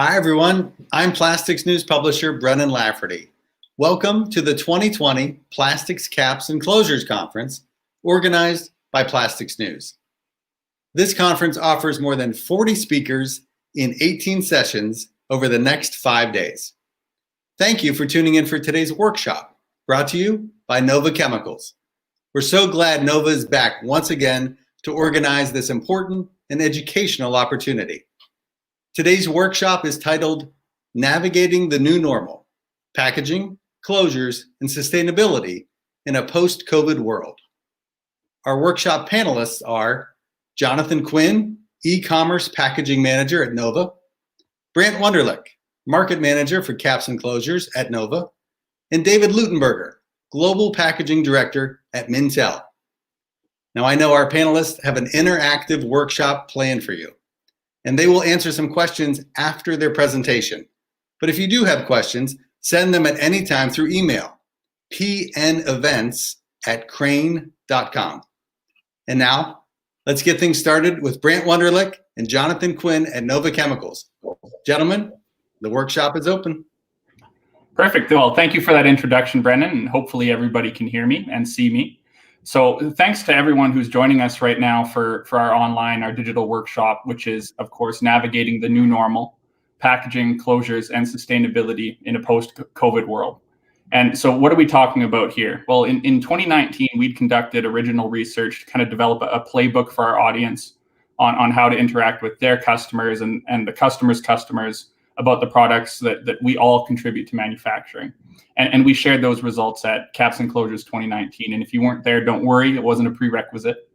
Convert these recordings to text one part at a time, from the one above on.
Hi, everyone. I'm Plastics News publisher Brennan Lafferty. Welcome to the 2020 Plastics, Caps, and Closures Conference, organized by Plastics News. This conference offers more than 40 speakers in 18 sessions over the next 5 days. Thank you for tuning in for today's workshop, brought to you by Nova Chemicals. We're so glad Nova is back once again to organize this important and educational opportunity. Today's workshop is titled Navigating the New Normal, Packaging, Closures, and Sustainability in a Post-COVID World. Our workshop panelists are Jonathan Quinn, E-commerce Packaging Manager at Nova, Brant Wunderlich, Market Manager for Caps and Closures at Nova, and David Lutenberger, Global Packaging Director at Mintel. Now, I know our panelists have an interactive workshop planned for you, and they will answer some questions after their presentation. But if you do have questions, send them at any time through email, pnevents@crane.com. And now, let's get things started with Brant Wunderlich and Jonathan Quinn at Nova Chemicals. Gentlemen, the workshop is open. Perfect. Well, thank you for that introduction, Brennan, and hopefully everybody can hear me and see me. So thanks to everyone who's joining us right now for our digital workshop, which is, of course, navigating the new normal, packaging, closures, and sustainability in a post-COVID world. And so what are we talking about here? Well, in 2019, we'd conducted original research to kind of develop a playbook for our audience on how to interact with their customers and the customers' customers about the products that we all contribute to manufacturing. And we shared those results at Caps and Closures 2019. And if you weren't there, don't worry, it wasn't a prerequisite.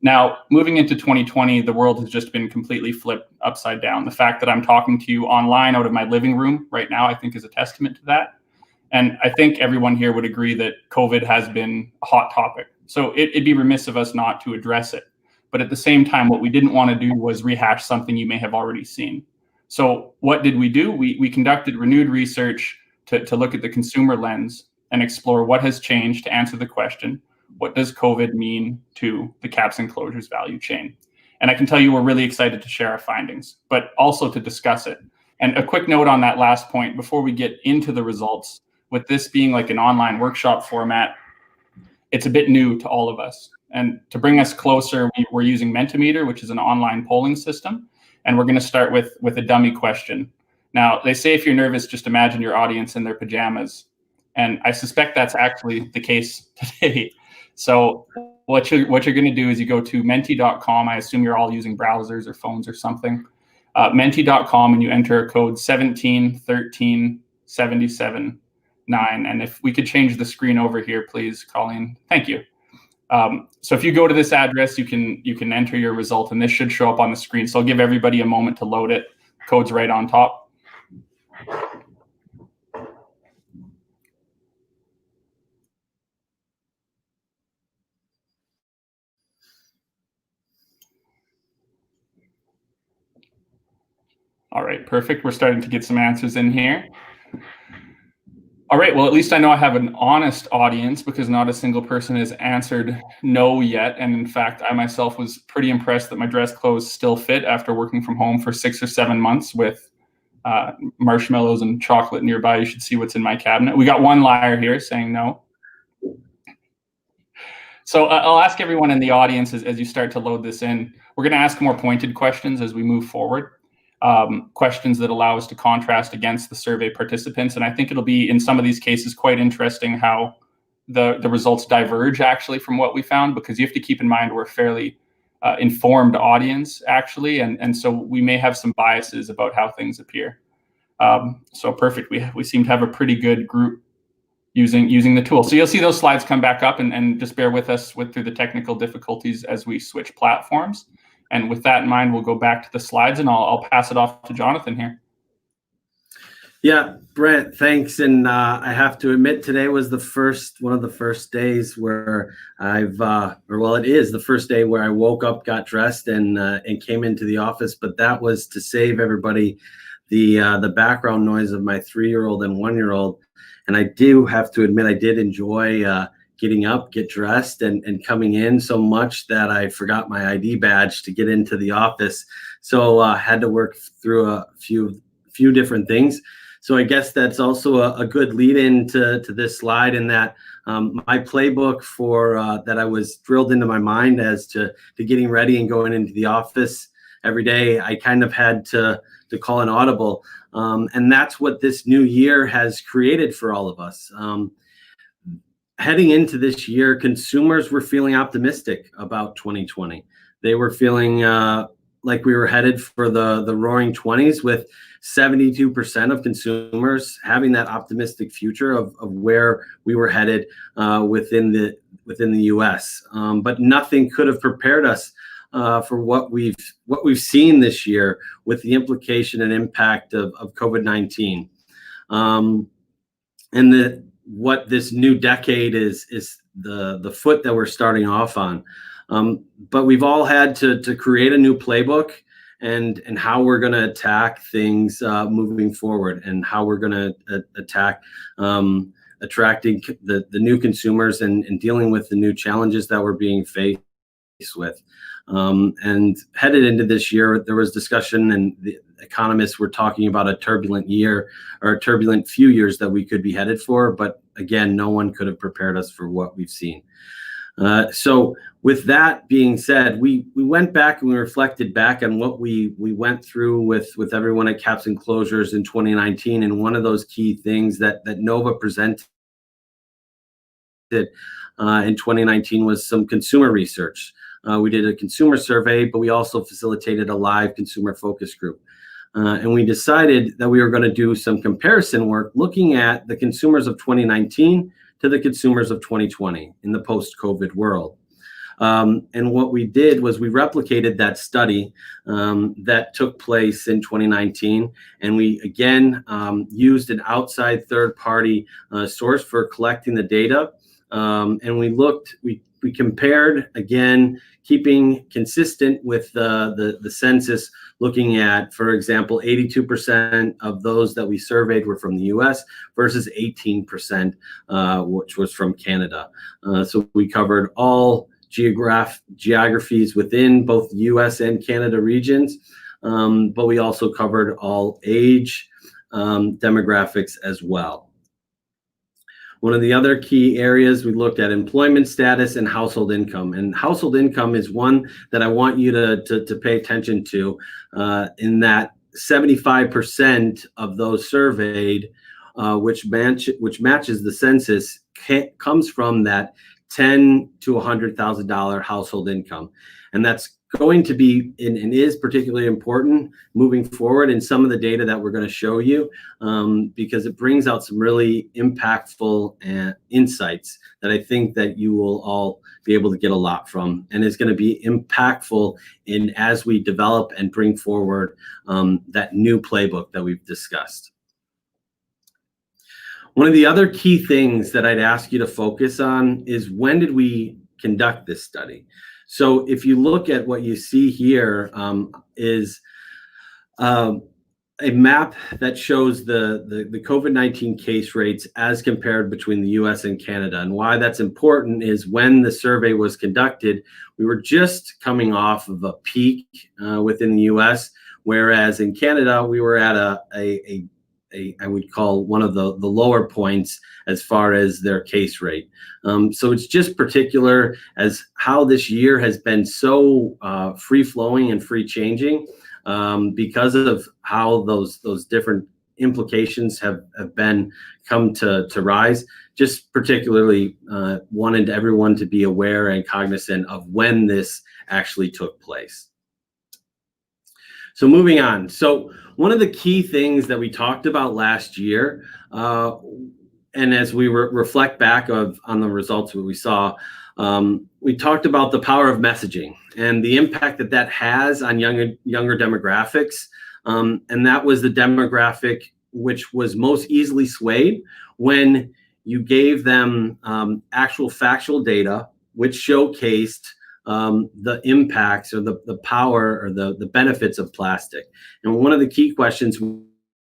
Now, moving into 2020, the world has just been completely flipped upside down. The fact that I'm talking to you online out of my living room right now, I think is a testament to that. And I think everyone here would agree that COVID has been a hot topic. So it'd be remiss of us not to address it. But at the same time, what we didn't want to do was rehash something you may have already seen. So what did we do? We conducted renewed research to look at the consumer lens and explore what has changed to answer the question, what does COVID mean to the caps and closures value chain? And I can tell you we're really excited to share our findings, but also to discuss it. And a quick note on that last point before we get into the results, with this being like an online workshop format, it's a bit new to all of us. And to bring us closer, we're using Mentimeter, which is an online polling system. And we're going to start with a dummy question. Now, they say if you're nervous, just imagine your audience in their pajamas. And I suspect that's actually the case today. So what you're going to do is you go to menti.com. I assume you're all using browsers or phones or something. Menti.com, and you enter code 1713779. And if we could change the screen over here, please, Colleen. Thank you. So if you go to this address, you can enter your result, and this should show up on the screen. So I'll give everybody a moment to load it. Code's right on top. All right, perfect. We're starting to get some answers in here. All right, well, at least I know I have an honest audience because not a single person has answered no yet. And in fact, I myself was pretty impressed that my dress clothes still fit after working from home for 6 or 7 months with marshmallows and chocolate nearby. You should see what's in my cabinet. We got one liar here saying no. So I'll ask everyone in the audience as you start to load this in. We're going to ask more pointed questions as we move forward. Questions that allow us to contrast against the survey participants. And I think it'll be, in some of these cases, quite interesting how the results diverge actually from what we found, because you have to keep in mind we're a fairly informed audience actually. And so we may have some biases about how things appear. So perfect. We seem to have a pretty good group using the tool. So you'll see those slides come back up, and just bear with us through the technical difficulties as we switch platforms. And with that in mind, we'll go back to the slides, and I'll pass it off to Jonathan here. Yeah, Brent, thanks. And I have to admit, today was one of the first days where it is the first day where I woke up, got dressed, and came into the office. But that was to save everybody the background noise of my 3-year-old and 1-year-old. And I do have to admit, I did enjoy getting up, get dressed, and coming in so much that I forgot my ID badge to get into the office. So I had to work through a few few different things. So I guess that's also a good lead in to this slide, in that my playbook for that I was drilled into my mind as to getting ready and going into the office every day, I kind of had to call an audible. And that's what this new year has created for all of us. Heading into this year, consumers were feeling optimistic about 2020. They were feeling like we were headed for the roaring 20s, with 72% of consumers having that optimistic future of where we were headed within the U.S. But nothing could have prepared us for what we've seen this year, with the implication and impact of COVID-19, and what this new decade is the foot that we're starting off on. But we've all had to create a new playbook, and how we're going to attack things moving forward, and how we're going to attack attracting the new consumers and dealing with the new challenges that we're being faced with. And headed into this year, there was discussion, and the economists were talking about a turbulent year, or a turbulent few years that we could be headed for. But again, no one could have prepared us for what we've seen. So with that being said, we went back and we reflected back on what we went through with everyone at Caps and Closures in 2019. And one of those key things that Nova presented in 2019 was some consumer research. We did a consumer survey, but we also facilitated a live consumer focus group. And we decided that we were going to do some comparison work, looking at the consumers of 2019 to the consumers of 2020 in the post-COVID world. And what we did was we replicated that study that took place in 2019. And we, again, used an outside third-party source for collecting the data. And we compared, again, keeping consistent with the census, looking at, for example, 82% of those that we surveyed were from the US versus 18%, which was from Canada. So we covered all geographies within both the US and Canada regions, but we also covered all age demographics as well. One of the other key areas, we looked at employment status and household income. And household income is one that I want you to pay attention to, in that 75% of those surveyed, which matches the census, comes from that $10,000 to $100,000 household income. And that's going to be and is particularly important moving forward in some of the data that we're going to show you, because it brings out some really impactful insights that I think that you will all be able to get a lot from, and is going to be impactful as we develop and bring forward that new playbook that we've discussed. One of the other key things that I'd ask you to focus on is, when did we conduct this study? So if you look at what you see here, is a map that shows the COVID-19 case rates as compared between the US and Canada. And why that's important is, when the survey was conducted, we were just coming off of a peak within the US, whereas in Canada, we were at I would call one of the lower points as far as their case rate. So it's just particular as how this year has been so free-flowing and free-changing, because of how those different implications have come to rise. Just particularly wanted everyone to be aware and cognizant of when this actually took place. So moving on. So one of the key things that we talked about last year, and as we reflect back on the results that we saw, we talked about the power of messaging and the impact that has on younger demographics. And that was the demographic which was most easily swayed when you gave them actual factual data, which showcased the impacts or the power or the benefits of plastic. And one of the key questions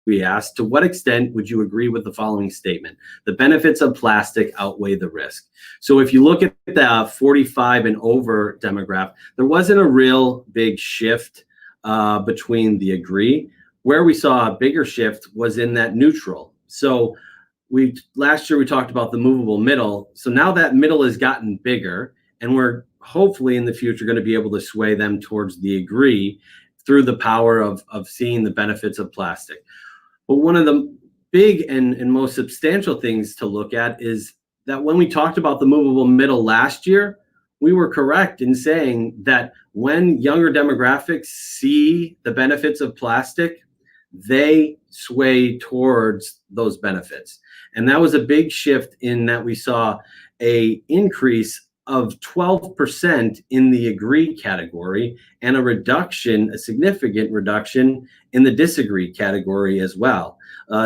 we asked, to what extent would you agree with the following statement? The benefits of plastic outweigh the risk. So if you look at the 45 and over demographic, there wasn't a real big shift between the agree, Where we saw a bigger shift was in that neutral. So last year we talked about the movable middle. So now that middle has gotten bigger, and we're hopefully in the future going to be able to sway them towards the agree through the power of seeing the benefits of plastic. But one of the big and most substantial things to look at is that when we talked about the movable middle last year, we were correct in saying that when younger demographics see the benefits of plastic, they sway towards those benefits. And that was a big shift in that we saw an increase of 12% in the agree category and a significant reduction in the disagree category as well.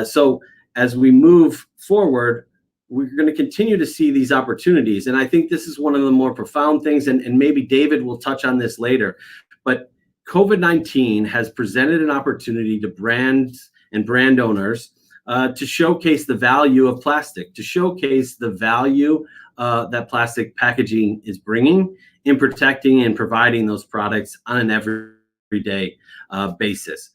So as we move forward, we're going to continue to see these opportunities. And I think this is one of the more profound things, and maybe David will touch on this later, but COVID-19 has presented an opportunity to brands and brand owners to showcase the value of plastic, to showcase the value that plastic packaging is bringing in protecting and providing those products on an everyday basis.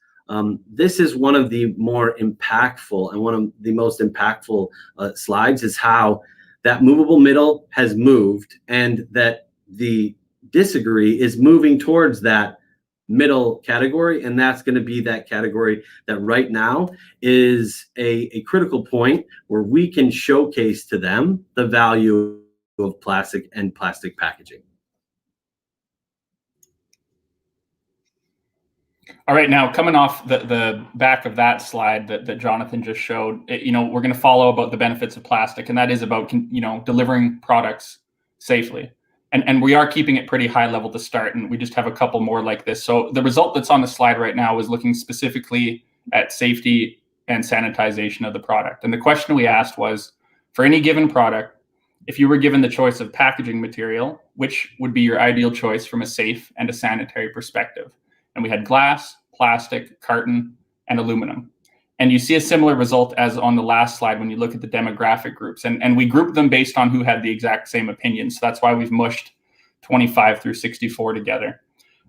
This is one of the more impactful and one of the most impactful slides is how that movable middle has moved and that the disagree is moving towards that middle category. And that's going to be that category that right now is a critical point where we can showcase to them the value of plastic and plastic packaging. All right, now coming off the back of that slide that Jonathan just showed, we're going to follow about the benefits of plastic, and that is about delivering products safely. And we are keeping it pretty high level to start, and we just have a couple more like this. So the result that's on the slide right now is looking specifically at safety and sanitization of the product. And the question we asked was, for any given product, if you were given the choice of packaging material, which would be your ideal choice from a safe and a sanitary perspective? And we had glass, plastic, carton, and aluminum. And you see a similar result as on the last slide when you look at the demographic groups. And we grouped them based on who had the exact same opinion. So that's why we've mushed 25 through 64 together.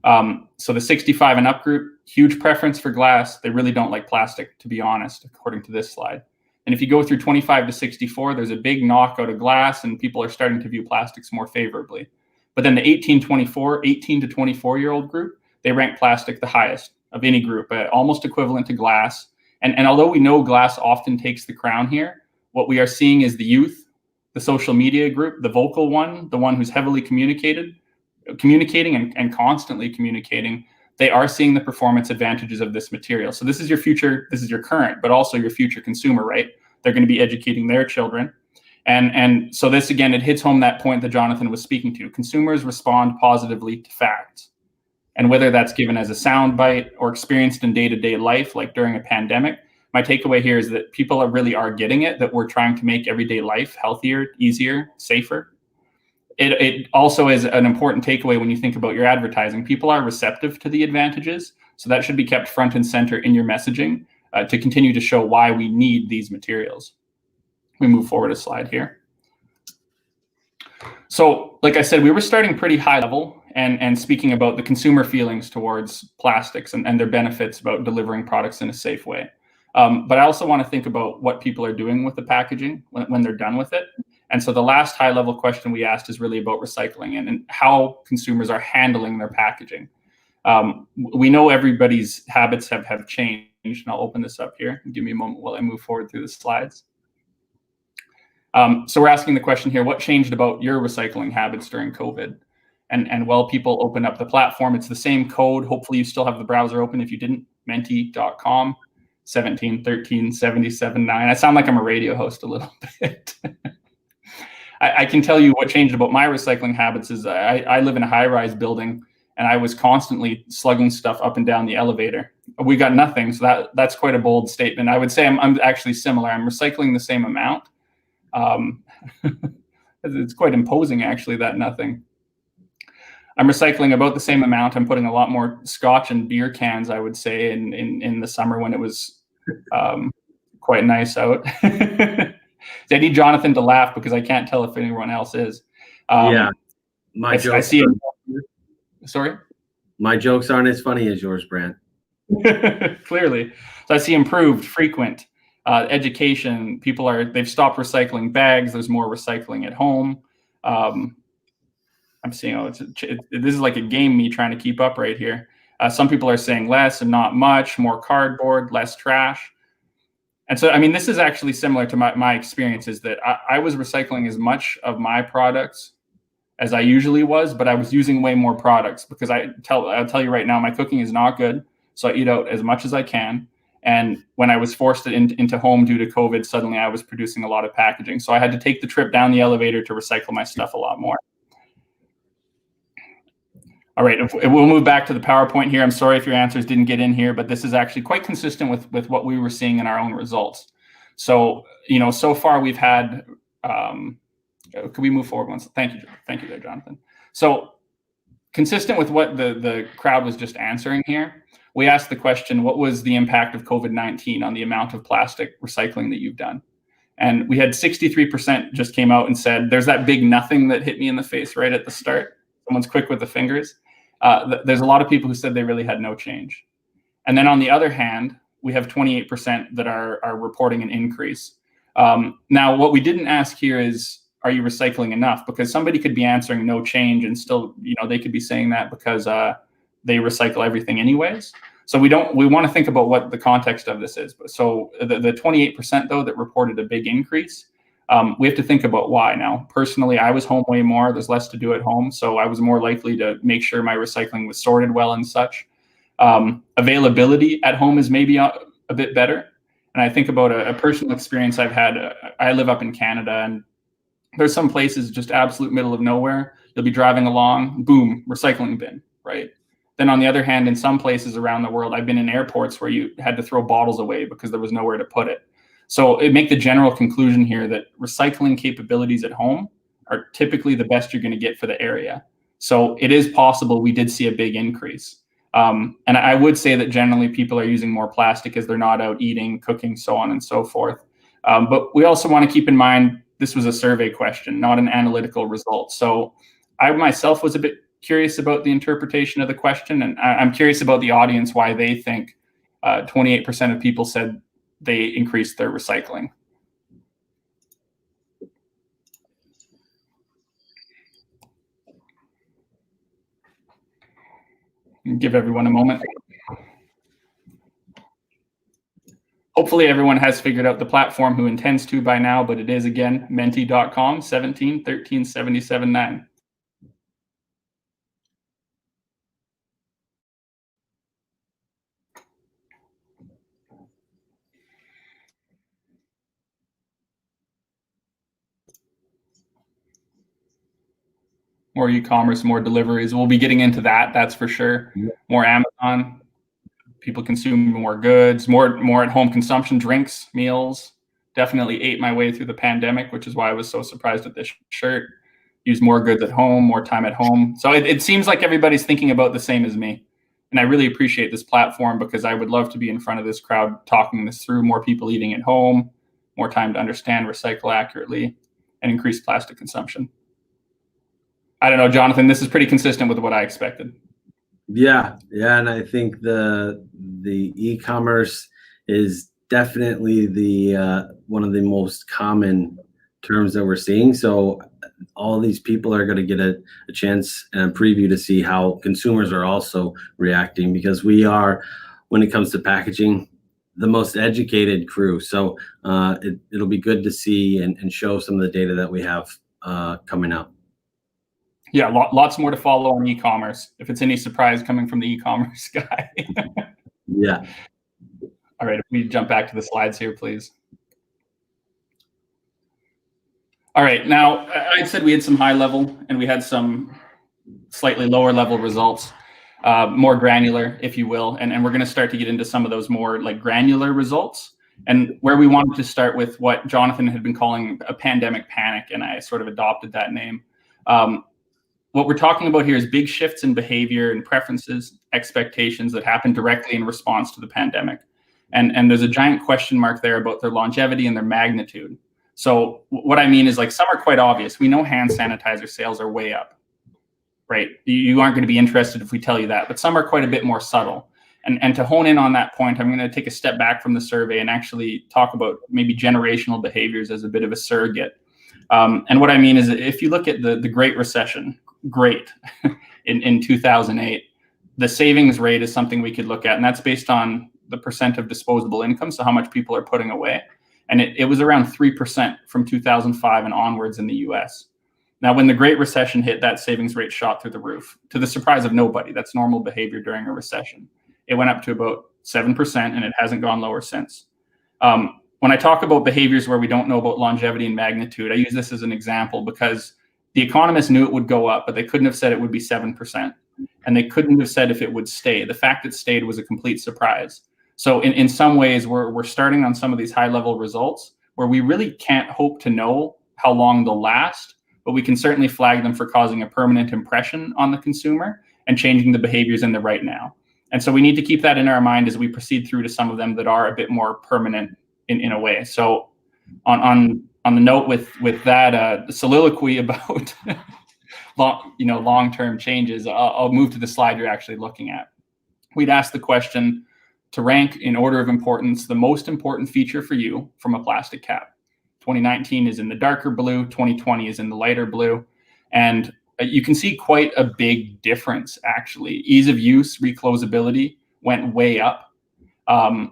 So the 65 and up group, huge preference for glass. They really don't like plastic, to be honest, according to this slide. And if you go through 25 to 64, there's a big knockout of glass, and people are starting to view plastics more favorably. But then the 18 to 24-year-old group, they rank plastic the highest of any group, almost equivalent to glass. And although we know glass often takes the crown here, what we are seeing is the youth, the social media group, the vocal one, the one who's heavily communicating and constantly communicating, they are seeing the performance advantages of this material. So this is your future, this is your current, but also your future consumer, right? They're going to be educating their children. And so this, again, it hits home that point that Jonathan was speaking to. Consumers respond positively to facts. And whether that's given as a soundbite or experienced in day-to-day life, like during a pandemic, my takeaway here is that people really are getting it, that we're trying to make everyday life healthier, easier, safer. It also is an important takeaway when you think about your advertising. People are receptive to the advantages, so that should be kept front and center in your messaging to continue to show why we need these materials. We move forward a slide here. So, like I said, we were starting pretty high level and speaking about the consumer feelings towards plastics and their benefits about delivering products in a safe way. But I also want to think about what people are doing with the packaging when they're done with it. And so the last high level question we asked is really about recycling and how consumers are handling their packaging. We know everybody's habits have changed, and I'll open this up here. Give me a moment while I move forward through the slides. So we're asking the question here, what changed about your recycling habits during COVID? And while people open up the platform, it's the same code. Hopefully you still have the browser open. If you didn't, menti.com, 171377.9. I sound like I'm a radio host a little bit. I can tell you what changed about my recycling habits is I live in a high-rise building, and I was constantly slugging stuff up and down the elevator. We got nothing, so that's quite a bold statement. I would say I'm actually similar. I'm recycling the same amount. It's quite imposing, actually, that nothing. I'm recycling about the same amount. I'm putting a lot more scotch and beer cans, I would say, in the summer when it was quite nice out. I need Jonathan to laugh because I can't tell if anyone else is. Yeah, I see it. Sorry? My jokes aren't as funny as yours, Brant. Clearly. So I see improved, frequent education. They've stopped recycling bags. There's more recycling at home. I'm seeing, this is like a game, me trying to keep up right here. Some people are saying less and not much, more cardboard, less trash. And so, I mean, this is actually similar to my experiences that I was recycling as much of my products as I usually was, but I was using way more products because I'll tell you right now, my cooking is not good. So I eat out as much as I can. And when I was forced into home due to COVID, suddenly I was producing a lot of packaging. So I had to take the trip down the elevator to recycle my stuff a lot more. All right, we'll move back to the PowerPoint here. I'm sorry if your answers didn't get in here, but this is actually quite consistent with what we were seeing in our own results. So, so far we've had, could we move forward once? Thank you there, Jonathan. So consistent with what the crowd was just answering here, we asked the question, what was the impact of COVID-19 on the amount of plastic recycling that you've done? And we had 63% just came out and said, there's that big nothing that hit me in the face right at the start. Someone's quick with the fingers. There's a lot of people who said they really had no change. And then on the other hand, we have 28% that are reporting an increase. Now, what we didn't ask here is, are you recycling enough? Because somebody could be answering no change and still, they could be saying that because they recycle everything anyways. So we want to think about what the context of this is. So the 28% though that reported a big increase, we have to think about why. Now, personally, I was home way more. There's less to do at home. So I was more likely to make sure my recycling was sorted well and such. Availability at home is maybe a bit better. And I think about a personal experience I've had. I live up in Canada, and there's some places just absolute middle of nowhere. You'll be driving along, boom, recycling bin, right? Then on the other hand, in some places around the world, I've been in airports where you had to throw bottles away because there was nowhere to put it. So it make the general conclusion here that recycling capabilities at home are typically the best you're going to get for the area. So it is possible we did see a big increase. And I would say that generally people are using more plastic as they're not out eating, cooking, so on and so forth. But we also want to keep in mind, this was a survey question, not an analytical result. So I myself was a bit curious about the interpretation of the question, and I'm curious about the audience, why they think 28% of people said they increased their recycling. Give everyone a moment. Hopefully everyone has figured out the platform who intends to by now, but it is again menti.com 17 13 77 9. More e-commerce, more deliveries. We'll be getting into that, that's for sure. More Amazon. People consume more goods, more at-home consumption, drinks, meals. Definitely ate my way through the pandemic, which is why I was so surprised with this shirt. Use more goods at home, more time at home. So it seems like everybody's thinking about the same as me. And I really appreciate this platform because I would love to be in front of this crowd talking this through. More people eating at home, more time to understand, recycle accurately, and increase plastic consumption. I don't know, Jonathan, this is pretty consistent with what I expected. Yeah, and I think the e-commerce is definitely the one of the most common terms that we're seeing. So all these people are going to get a chance and a preview to see how consumers are also reacting, because we are, when it comes to packaging, the most educated crew. So it'll be good to see and show some of the data that we have coming up. Yeah, lots more to follow on e-commerce, if it's any surprise coming from the e-commerce guy. Yeah. All right, if we jump back to the slides here, please. All right, now I said we had some high level and we had some slightly lower level results, more granular, if you will. And we're gonna start to get into some of those more like granular results, and where we wanted to start with what Jonathan had been calling a pandemic panic, and I sort of adopted that name. What we're talking about here is big shifts in behavior and preferences, expectations that happen directly in response to the pandemic. And there's a giant question mark there about their longevity and their magnitude. So what I mean is, like, some are quite obvious. We know hand sanitizer sales are way up, right? You aren't going to be interested if we tell you that, but some are quite a bit more subtle. And to hone in on that point, I'm going to take a step back from the survey and actually talk about maybe generational behaviors as a bit of a surrogate. And what I mean is, if you look at the Great Recession, in 2008, the savings rate is something we could look at, and that's based on the percent of disposable income, so how much people are putting away. And it was around 3% from 2005 and onwards in the US. Now, when the Great Recession hit, that savings rate shot through the roof, to the surprise of nobody. That's normal behavior during a recession. It went up to about 7%, and it hasn't gone lower since. When I talk about behaviors where we don't know about longevity and magnitude, I use this as an example because the economists knew it would go up, but they couldn't have said it would be 7%. And they couldn't have said if it would stay. The fact it stayed was a complete surprise. So in some ways, we're starting on some of these high-level results where we really can't hope to know how long they'll last, but we can certainly flag them for causing a permanent impression on the consumer and changing the behaviors in the right now. And so we need to keep that in our mind as we proceed through to some of them that are a bit more permanent in a way. So on the note with that the soliloquy about long-term changes, I'll move to the slide you're actually looking at. We'd ask the question to rank in order of importance the most important feature for you from a plastic cap. 2019 is in the darker blue, 2020 is in the lighter blue, and you can see quite a big difference actually. Ease of use, reclosability went way up.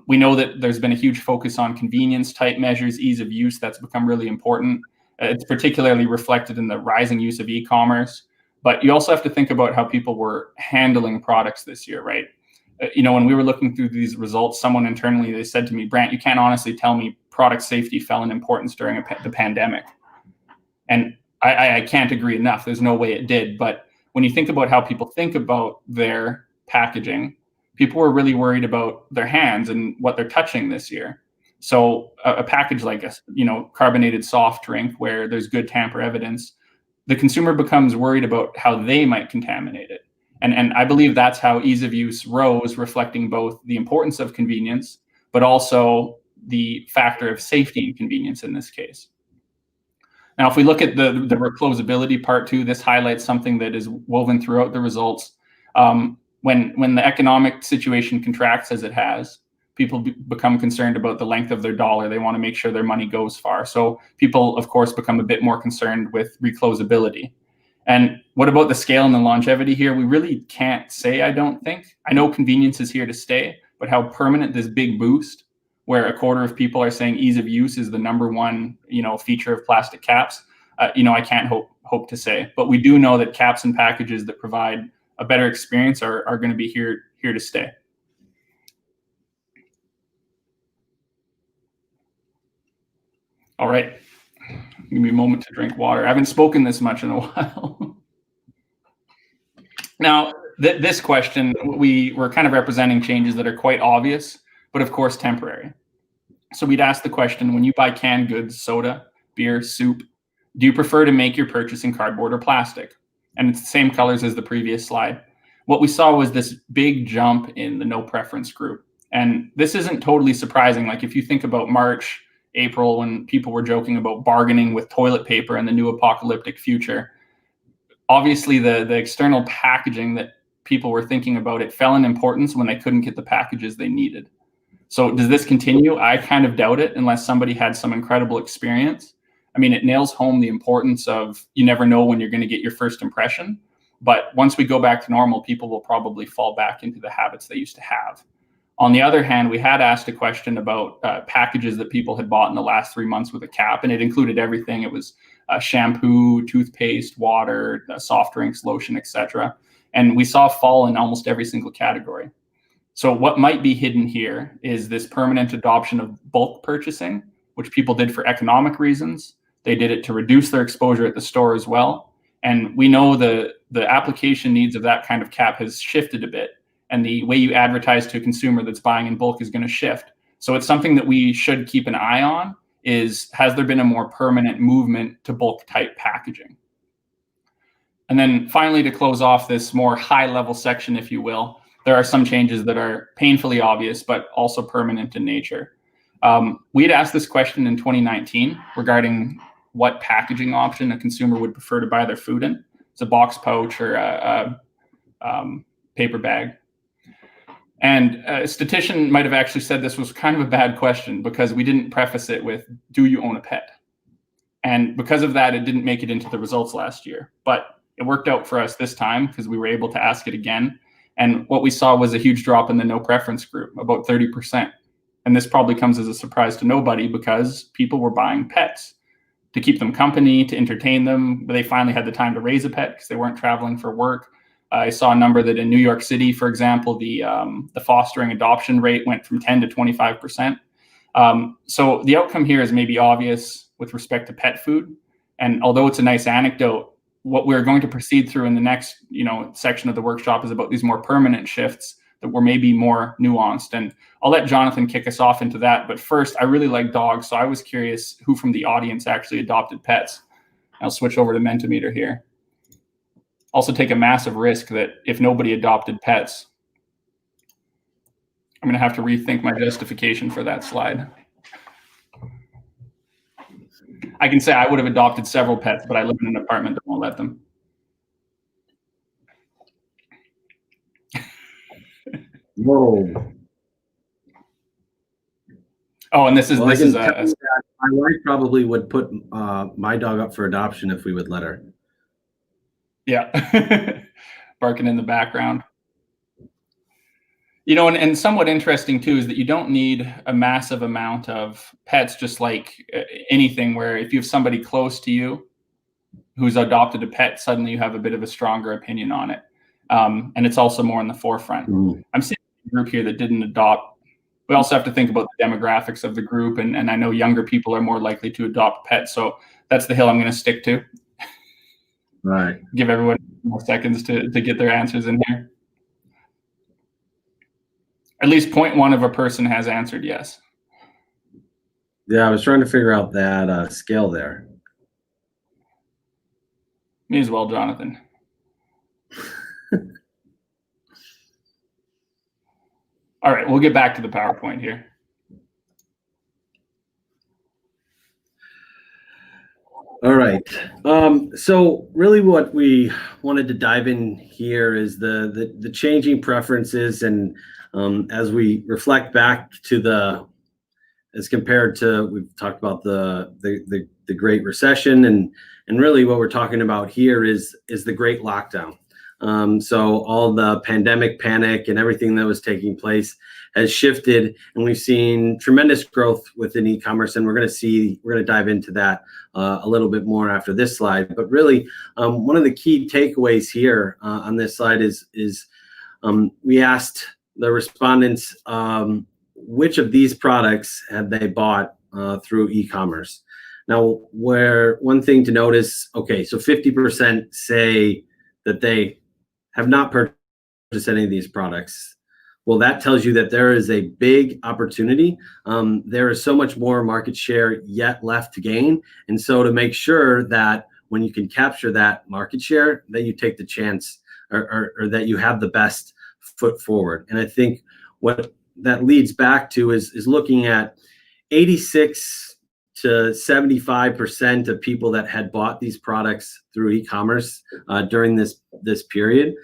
We know that there's been a huge focus on convenience type measures, ease of use, that's become really important. It's particularly reflected in the rising use of e-commerce, but you also have to think about how people were handling products this year, right? When we were looking through these results, someone internally, they said to me, Brant, you can't honestly tell me product safety fell in importance during the pandemic. And I can't agree enough. There's no way it did. But when you think about how people think about their packaging, people were really worried about their hands and what they're touching this year. So a package like a carbonated soft drink where there's good tamper evidence, the consumer becomes worried about how they might contaminate it. And I believe that's how ease of use rose, reflecting both the importance of convenience, but also the factor of safety and convenience in this case. Now, if we look at the reclosability part too, this highlights something that is woven throughout the results. When the economic situation contracts as it has, people become concerned about the length of their dollar. They want to make sure their money goes far. So people, of course, become a bit more concerned with reclosability. And what about the scale and the longevity here? We really can't say, I don't think. I know convenience is here to stay, but how permanent this big boost, where a quarter of people are saying ease of use is the number one, feature of plastic caps, I can't hope to say. But we do know that caps and packages that provide a better experience are going to be here to stay. All right. Give me a moment to drink water. I haven't spoken this much in a while. Now, this question, we're kind of representing changes that are quite obvious, but of course temporary. So we'd ask the question, when you buy canned goods, soda, beer, soup, do you prefer to make your purchase in cardboard or plastic? And it's the same colors as the previous slide. What we saw was this big jump in the no preference group. And this isn't totally surprising. Like if you think about March, April, when people were joking about bargaining with toilet paper and the new apocalyptic future, obviously the external packaging that people were thinking about, it fell in importance when they couldn't get the packages they needed. So does this continue? I kind of doubt it unless somebody had some incredible experience. I mean, it nails home the importance of you never know when you're going to get your first impression. But once we go back to normal, people will probably fall back into the habits they used to have. On the other hand, we had asked a question about packages that people had bought in the last 3 months with a cap, and it included everything. It was shampoo, toothpaste, water, soft drinks, lotion, etc. And we saw a fall in almost every single category. So what might be hidden here is this permanent adoption of bulk purchasing, which people did for economic reasons. They did it to reduce their exposure at the store as well. And we know the application needs of that kind of cap has shifted a bit. And the way you advertise to a consumer that's buying in bulk is going to shift. So it's something that we should keep an eye on has there been a more permanent movement to bulk type packaging? And then finally, to close off this more high level section, if you will, there are some changes that are painfully obvious, but also permanent in nature. We had asked this question in 2019 regarding what packaging option a consumer would prefer to buy their food in. It's a box pouch or a paper bag. And a statistician might have actually said this was kind of a bad question because we didn't preface it with, do you own a pet? And because of that, it didn't make it into the results last year. But it worked out for us this time because we were able to ask it again. And what we saw was a huge drop in the no preference group, about 30%. And this probably comes as a surprise to nobody because people were buying pets to keep them company, to entertain them. But they finally had the time to raise a pet because they weren't traveling for work. I saw a number that in New York City, for example, the fostering adoption rate went from 10 to 25%. So the outcome here is maybe obvious with respect to pet food. And although it's a nice anecdote, what we're going to proceed through in the next, section of the workshop is about these more permanent shifts that were maybe more nuanced. And I'll let Jonathan kick us off into that. But first, I really like dogs. So I was curious who from the audience actually adopted pets. I'll switch over to Mentimeter here. Also take a massive risk that if nobody adopted pets, I'm going to have to rethink my justification for that slide. I can say I would have adopted several pets, but I live in an apartment that won't let them. Whoa. Oh, and this is my wife probably would put my dog up for adoption if we would let her. Yeah, barking in the background. And somewhat interesting too is that you don't need a massive amount of pets, just like anything where if you have somebody close to you who's adopted a pet, suddenly you have a bit of a stronger opinion on it. And it's also more in the forefront. I'm seeing a group here that didn't adopt. We also have to think about the demographics of the group. And I know younger people are more likely to adopt pets. So that's the hill I'm going to stick to. Right. Give everyone more seconds to get their answers in here. At least 0.1 of a person has answered yes. Yeah, I was trying to figure out that scale there. Me as well, Jonathan. All right, we'll get back to the PowerPoint here. All right. So really what we wanted to dive in here is the changing preferences, and as we reflect back to as compared to, we've talked about the Great Recession, and really what we're talking about here is the Great Lockdown. So all the pandemic panic and everything that was taking place has shifted, and we've seen tremendous growth within e-commerce, and we're going to dive into that a little bit more after this slide. But really, one of the key takeaways here on this slide is we asked the respondents which of these products have they bought through e-commerce. Now, where one thing to notice, okay, so 50% say that they have not purchased any of these products. Well, that tells you that there is a big opportunity. There is so much more market share yet left to gain. And so to make sure that when you can capture that market share, that you take the chance or that you have the best foot forward. And I think what that leads back to is looking at 86 to 75% of people that had bought these products through e-commerce during this period.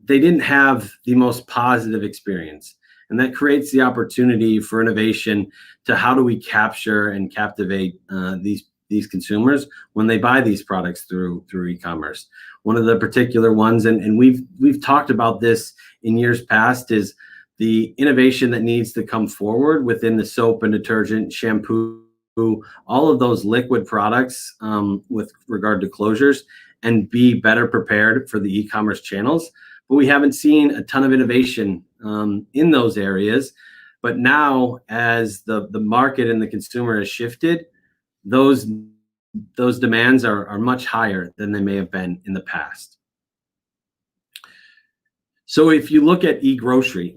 They didn't have the most positive experience. And that creates the opportunity for innovation to how do we capture and captivate these consumers when they buy these products through e-commerce. One of the particular ones, and we've talked about this in years past, is the innovation that needs to come forward within the soap and detergent, shampoo, all of those liquid products with regard to closures, and be better prepared for the e-commerce channels. But we haven't seen a ton of innovation in those areas. But now, as the market and the consumer has shifted, those demands are much higher than they may have been in the past. So if you look at e-grocery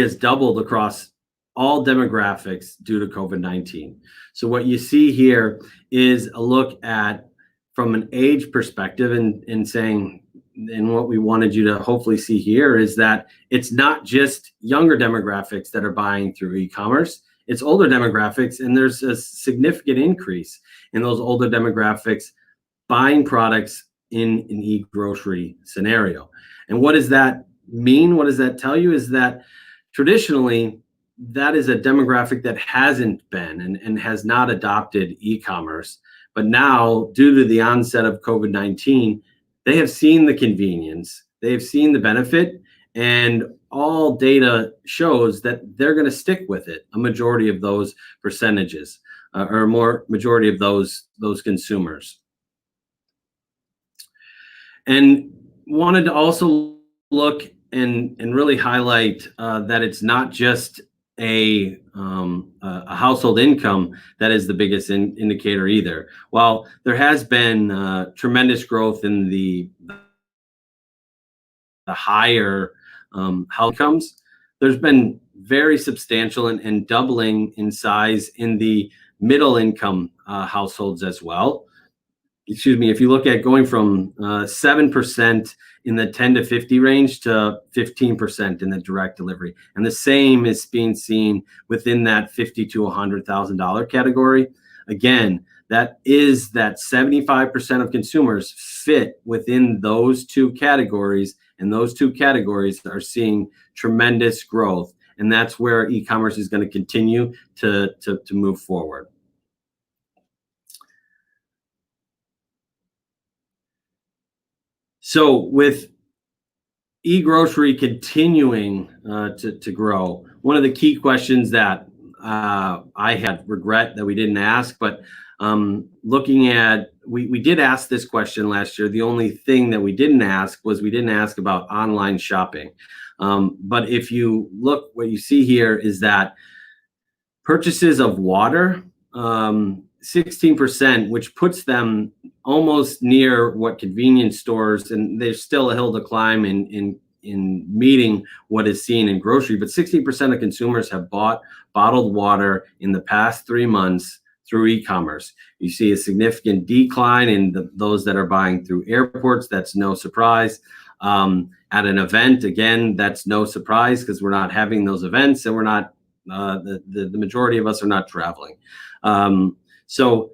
has doubled across all demographics due to COVID-19. So what you see here is a look at from an age perspective, and saying, and what we wanted you to hopefully see here is that it's not just younger demographics that are buying through e-commerce, it's older demographics, and there's a significant increase in those older demographics buying products in an e-grocery scenario. And what does that mean? What does that tell you? Is that traditionally, that is a demographic that hasn't been and has not adopted e-commerce. But now, due to the onset of COVID-19, they have seen the convenience, they have seen the benefit, and all data shows that they're going to stick with it. A majority of those percentages, or more majority of those consumers. And wanted to also look and really highlight that it's not just a household income that is the biggest indicator either. While there has been tremendous growth in the higher incomes, there's been very substantial and doubling in size in the middle income households as well. Excuse me, if you look at going from 7% in the 10 to 50 range to 15% in the direct delivery. And the same is being seen within that $50,000 to $100,000 category. Again, that is that 75% of consumers fit within those two categories, and those two categories are seeing tremendous growth. And that's where e-commerce is going to continue to move forward. So with e-grocery continuing to grow, one of the key questions that I had regret that we didn't ask, but looking at, we did ask this question last year. The only thing that we didn't ask was we didn't ask about online shopping. But if you look, what you see here is that purchases of water, 16%, which puts them almost near what convenience stores, and there's still a hill to climb in meeting what is seen in grocery, but 16% of consumers have bought bottled water in the past 3 months through e-commerce. You see a significant decline in those that are buying through airports. That's no surprise. At an event, again, that's no surprise because we're not having those events, and we're not, the majority of us are not traveling. So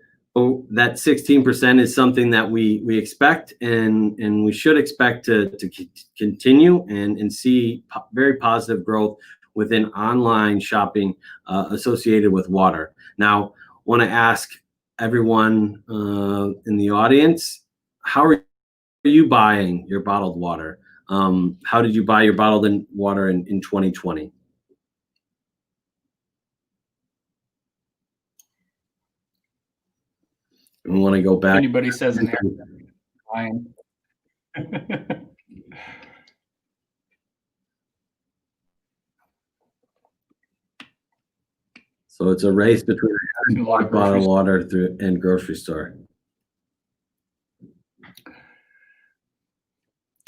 that 16% is something that we expect and we should expect to continue and see very positive growth within online shopping associated with water. Now, I want to ask everyone in the audience, how are you buying your bottled water? How did you buy your bottled water in 2020? We want to go back. Anybody says in there, fine. So it's a race between bottled water and grocery store.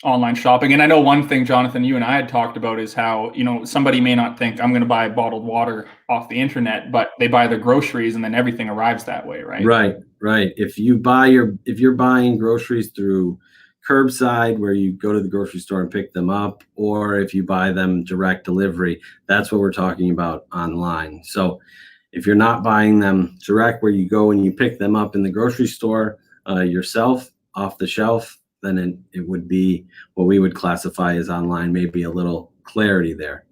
Online shopping. And I know one thing, Jonathan, you and I had talked about is how, somebody may not think I'm going to buy bottled water off the internet, but they buy their groceries and then everything arrives that way, right? Right. If you're buying groceries through curbside, where you go to the grocery store and pick them up, or if you buy them direct delivery, that's what we're talking about online. So if you're not buying them direct, where you go and you pick them up in the grocery store yourself off the shelf, then it would be what we would classify as online, maybe a little clarity there.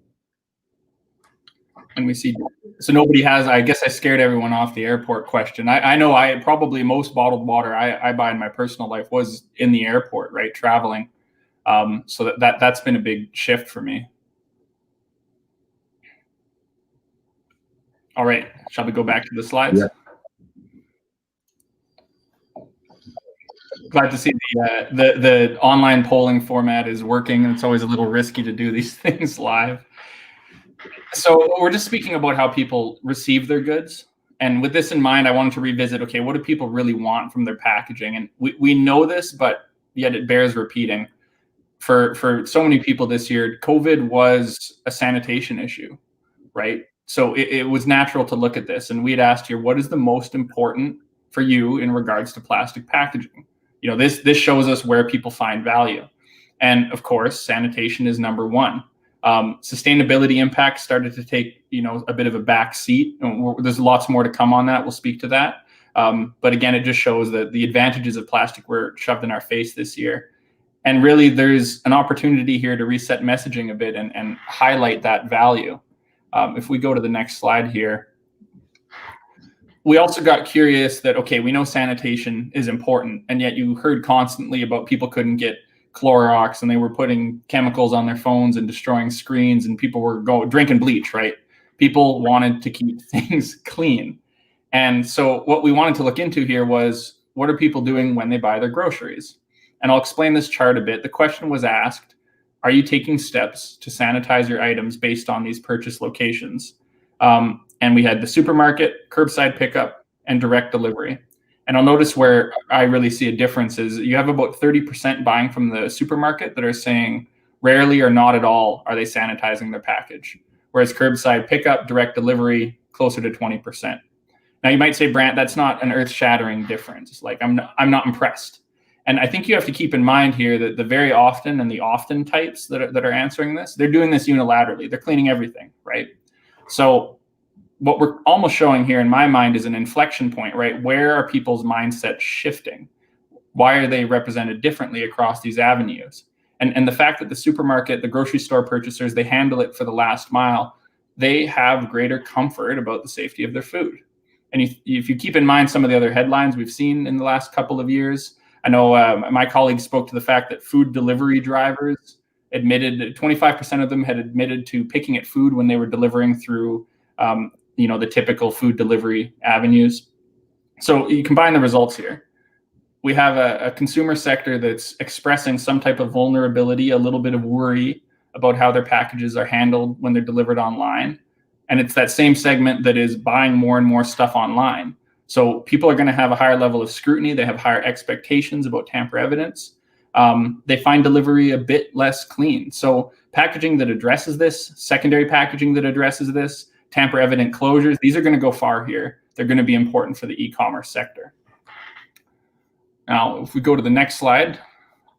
And we see, so nobody has, I guess I scared everyone off the airport question. I know probably most bottled water I buy in my personal life was in the airport, right? Traveling. So that's been a big shift for me. All right, shall we go back to the slides? Yeah. Glad to see the online polling format is working, and it's always a little risky to do these things live. So we're just speaking about how people receive their goods. And with this in mind, I wanted to revisit, okay, what do people really want from their packaging? And we know this, but yet it bears repeating. For so many people this year, COVID was a sanitation issue, right? So it was natural to look at this. And we had asked here, what is the most important for you in regards to plastic packaging? This shows us where people find value. And of course, sanitation is number one. Sustainability impact started to take, a bit of a back seat. There's lots more to come on that. We'll speak to that. But again, it just shows that the advantages of plastic were shoved in our face this year. And really, there's an opportunity here to reset messaging a bit and highlight that value. If we go to the next slide here, we also got curious that, okay, we know sanitation is important, and yet you heard constantly about people couldn't get Clorox and they were putting chemicals on their phones and destroying screens, and people were drinking bleach, right? People wanted to keep things clean. And so what we wanted to look into here was, what are people doing when they buy their groceries? And I'll explain this chart a bit. The question was asked, are you taking steps to sanitize your items based on these purchase locations? And we had the supermarket, curbside pickup, and direct delivery. And I'll notice where I really see a difference is you have about 30% buying from the supermarket that are saying rarely or not at all are they sanitizing their package. Whereas curbside pickup, direct delivery, closer to 20%. Now you might say, Brant, that's not an earth-shattering difference. Like I'm not impressed. And I think you have to keep in mind here that the very often and the often types that are answering this, they're doing this unilaterally. They're cleaning everything, right? So what we're almost showing here in my mind is an inflection point, right? Where are people's mindsets shifting? Why are they represented differently across these avenues? And the fact that the supermarket, the grocery store purchasers, they handle it for the last mile, they have greater comfort about the safety of their food. And if you keep in mind some of the other headlines we've seen in the last couple of years, I know my colleagues spoke to the fact that food delivery drivers admitted, 25% of them had admitted to picking at food when they were delivering through the typical food delivery avenues. So you combine the results here. We have a consumer sector that's expressing some type of vulnerability, a little bit of worry about how their packages are handled when they're delivered online. And it's that same segment that is buying more and more stuff online. So people are going to have a higher level of scrutiny. They have higher expectations about tamper evidence. They find delivery a bit less clean. So packaging that addresses this, secondary packaging that addresses this, tamper evident closures, these are going to go far here. They're going to be important for the e-commerce sector. Now, if we go to the next slide,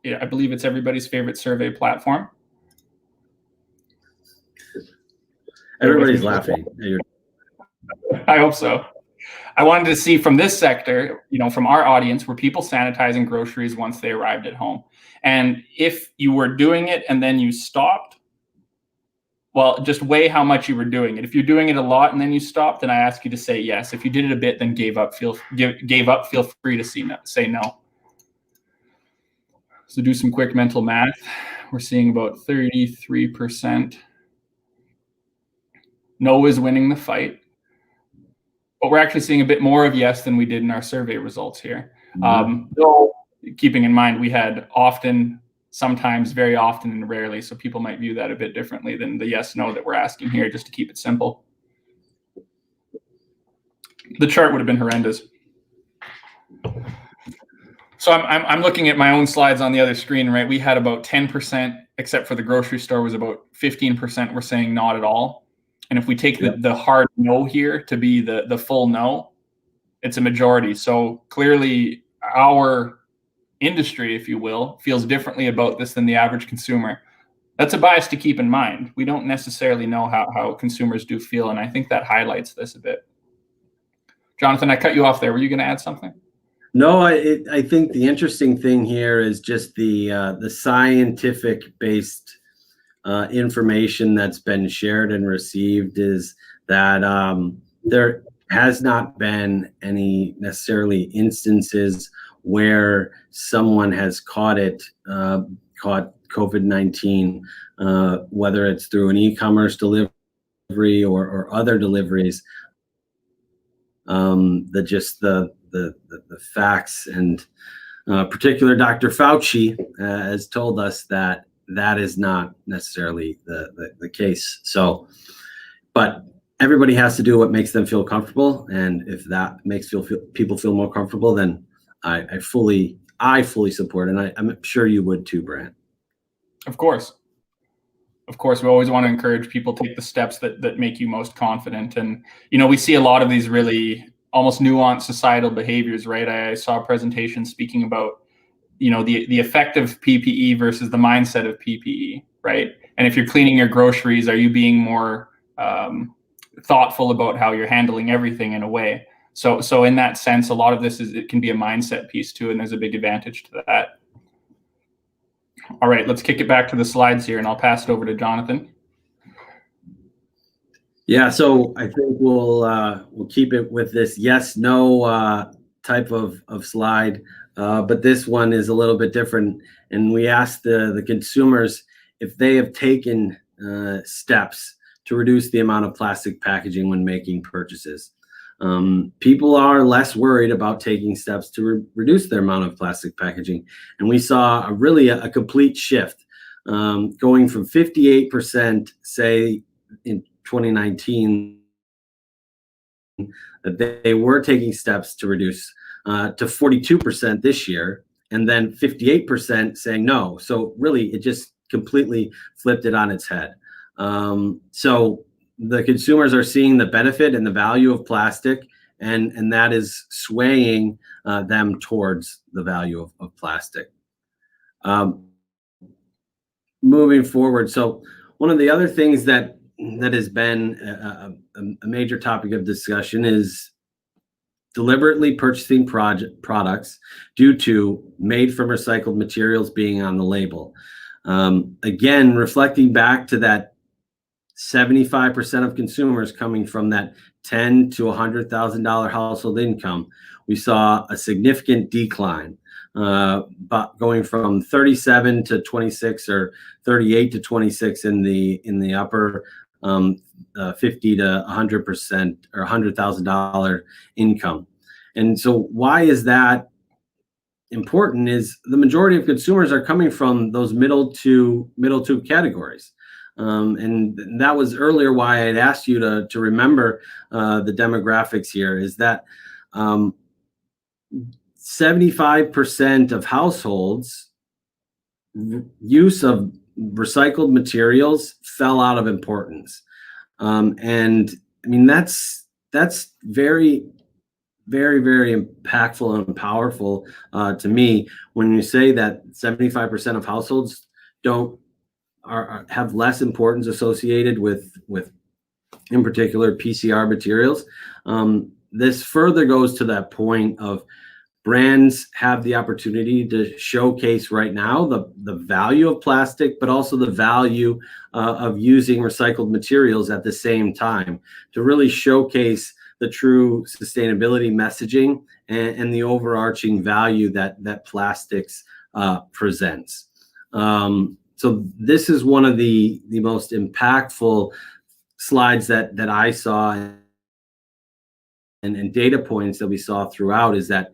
I believe it's everybody's favorite survey platform. Everybody's laughing. I hope so. I wanted to see from this sector, from our audience, were people sanitizing groceries once they arrived at home? And if you were doing it and then you stopped, well, just weigh how much you were doing it. If you're doing it a lot and then you stopped, then I ask you to say yes. If you did it a bit, then gave up, feel free to say no. So do some quick mental math. We're seeing about 33%. No is winning the fight. But we're actually seeing a bit more of yes than we did in our survey results here. Though, keeping in mind, we had often, sometimes, very often, and rarely, so people might view that a bit differently than the yes, no that we're asking here, just to keep it simple. The chart would have been horrendous. So I'm looking at my own slides on the other screen, right? We had about 10%, except for the grocery store, was about 15% were saying not at all. And if we take the hard no here to be the full no, it's a majority. So clearly our industry, if you will, feels differently about this than the average consumer. That's a bias to keep in mind. We don't necessarily know how consumers do feel, and I think that highlights this a bit. Jonathan, I cut you off there. Were you going to add something? No, I think the interesting thing here is just the scientific-based information that's been shared and received is that there has not been any necessarily instances where someone has caught COVID-19, whether it's through an e-commerce delivery or other deliveries. The facts and particular Dr. Fauci has told us that is not necessarily the case. So, but everybody has to do what makes them feel comfortable, and if that makes people feel more comfortable, then I fully support, and I'm sure you would too, Brant. Of course, we always want to encourage people to take the steps that make you most confident. And we see a lot of these really almost nuanced societal behaviors, right? I saw a presentation speaking about the effect of PPE versus the mindset of PPE, right? And if you're cleaning your groceries, are you being more thoughtful about how you're handling everything in a way? So in that sense, a lot of this it can be a mindset piece too, and there's a big advantage to that. All right, let's kick it back to the slides here, and I'll pass it over to Jonathan. Yeah, so I think we'll keep it with this yes/no type of slide, but this one is a little bit different. And we asked the consumers if they have taken steps to reduce the amount of plastic packaging when making purchases. People are less worried about taking steps to reduce their amount of plastic packaging, and we saw a complete shift, going from 58%, say in 2019, that they were taking steps to reduce, to 42% this year, and then 58% saying no. So really, it just completely flipped it on its head. So the consumers are seeing the benefit and the value of plastic, and that is swaying them towards the value of plastic. Moving forward, so one of the other things that has been a major topic of discussion is deliberately purchasing products due to made from recycled materials being on the label. Again, reflecting back to that 75% of consumers coming from that $10,000 to $100,000 household income, we saw a significant decline, but going from 37 to 26 or 38 to 26 in the upper 50 to 100% or $100,000 income. And so why is that important? Is the majority of consumers are coming from those middle two categories. And that was earlier why I had asked you to remember the demographics here, is that 75% of households use of recycled materials fell out of importance. And I mean, that's very, very, very impactful and powerful to me when you say that 75% of households have less importance associated with in particular PCR materials. This further goes to that point of brands have the opportunity to showcase right now the value of plastic, but also the value of using recycled materials at the same time to really showcase the true sustainability messaging and the overarching value that plastics presents. So this is one of the most impactful slides that I saw, and data points that we saw throughout, is that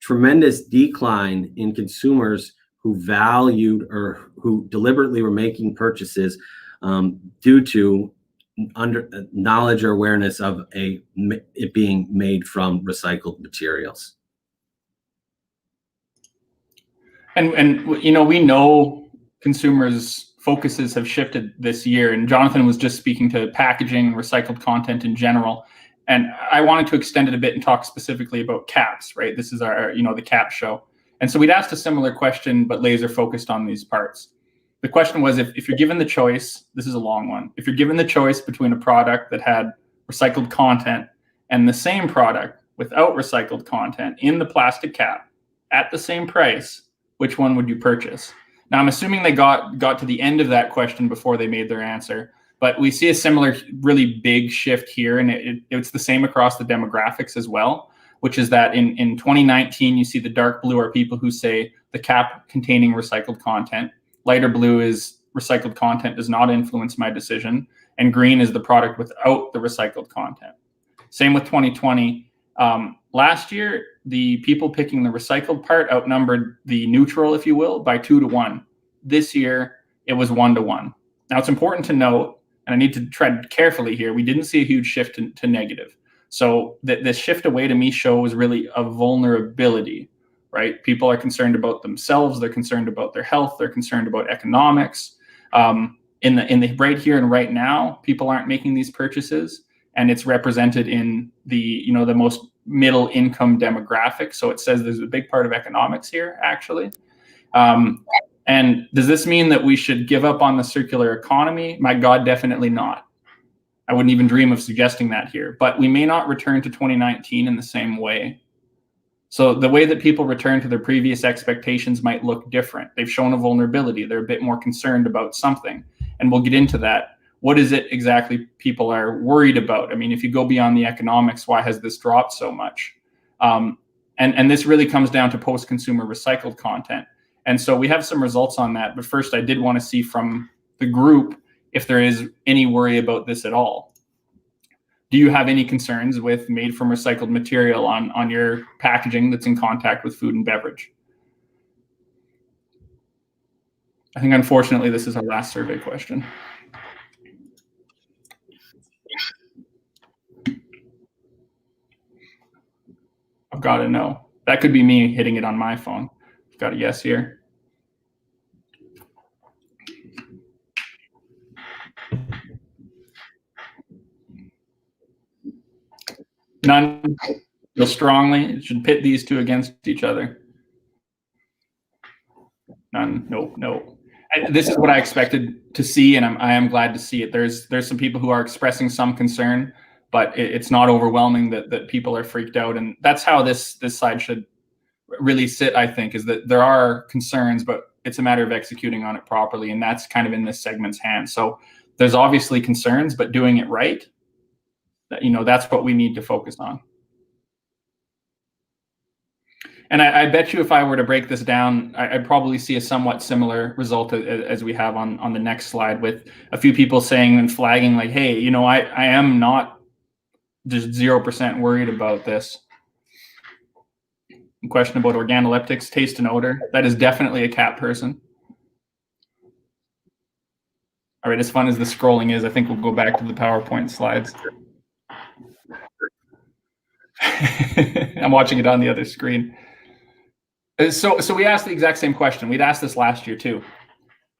tremendous decline in consumers who valued or who deliberately were making purchases due to knowledge or awareness of it being made from recycled materials. And we know consumers' focuses have shifted this year, and Jonathan was just speaking to packaging, recycled content in general. And I wanted to extend it a bit and talk specifically about caps, right? This is our, the cap show. And so we'd asked a similar question, but laser focused on these parts. The question was, if you're given the choice, this is a long one, if you're given the choice between a product that had recycled content and the same product without recycled content in the plastic cap at the same price, which one would you purchase? Now, I'm assuming they got to the end of that question before they made their answer. But we see a similar, really big shift here, and it's the same across the demographics as well, which is that in 2019, you see the dark blue are people who say the cap containing recycled content. Lighter blue is recycled content does not influence my decision, and green is the product without the recycled content. Same with 2020. Last year, the people picking the recycled part outnumbered the neutral, if you will, by 2 to 1. This year, it was 1 to 1. Now, it's important to note, and I need to tread carefully here, we didn't see a huge shift to negative. So this shift away to me shows really a vulnerability, right? People are concerned about themselves. They're concerned about their health. They're concerned about economics. In the right here and right now, people aren't making these purchases, and it's represented in the most middle income demographic. So it says there's a big part of economics here, actually. And does this mean that we should give up on the circular economy? My God, definitely not. I wouldn't even dream of suggesting that here, but we may not return to 2019 in the same way. So the way that people return to their previous expectations might look different. They've shown a vulnerability. They're a bit more concerned about something. And we'll get into that. What is it exactly people are worried about? I mean, if you go beyond the economics, why has this dropped so much? And this really comes down to post-consumer recycled content. And so we have some results on that. But first, I did want to see from the group if there is any worry about this at all. Do you have any concerns with made from recycled material on your packaging that's in contact with food and beverage? I think, unfortunately, this is our last survey question. I've got a no. That could be me hitting it on my phone. I've got a yes here. None. Feel strongly. It should pit these two against each other. None. Nope. No. This is what I expected to see, and I am glad to see it. There's some people who are expressing some concern, but it's not overwhelming that people are freaked out, and that's how this side should really sit. I think is that there are concerns, but it's a matter of executing on it properly, and that's kind of in this segment's hands. So there's obviously concerns, but doing it right. That's what we need to focus on. And I bet you if I were to break this down, I'd probably see a somewhat similar result as we have on the next slide, with a few people saying and flagging like, hey, I am not just 0% worried about this. Question about organoleptics, taste and odor. That is definitely a cat person. All right, as fun as the scrolling is, I think we'll go back to the PowerPoint slides. I'm watching it on the other screen. So we asked the exact same question. We'd asked this last year too.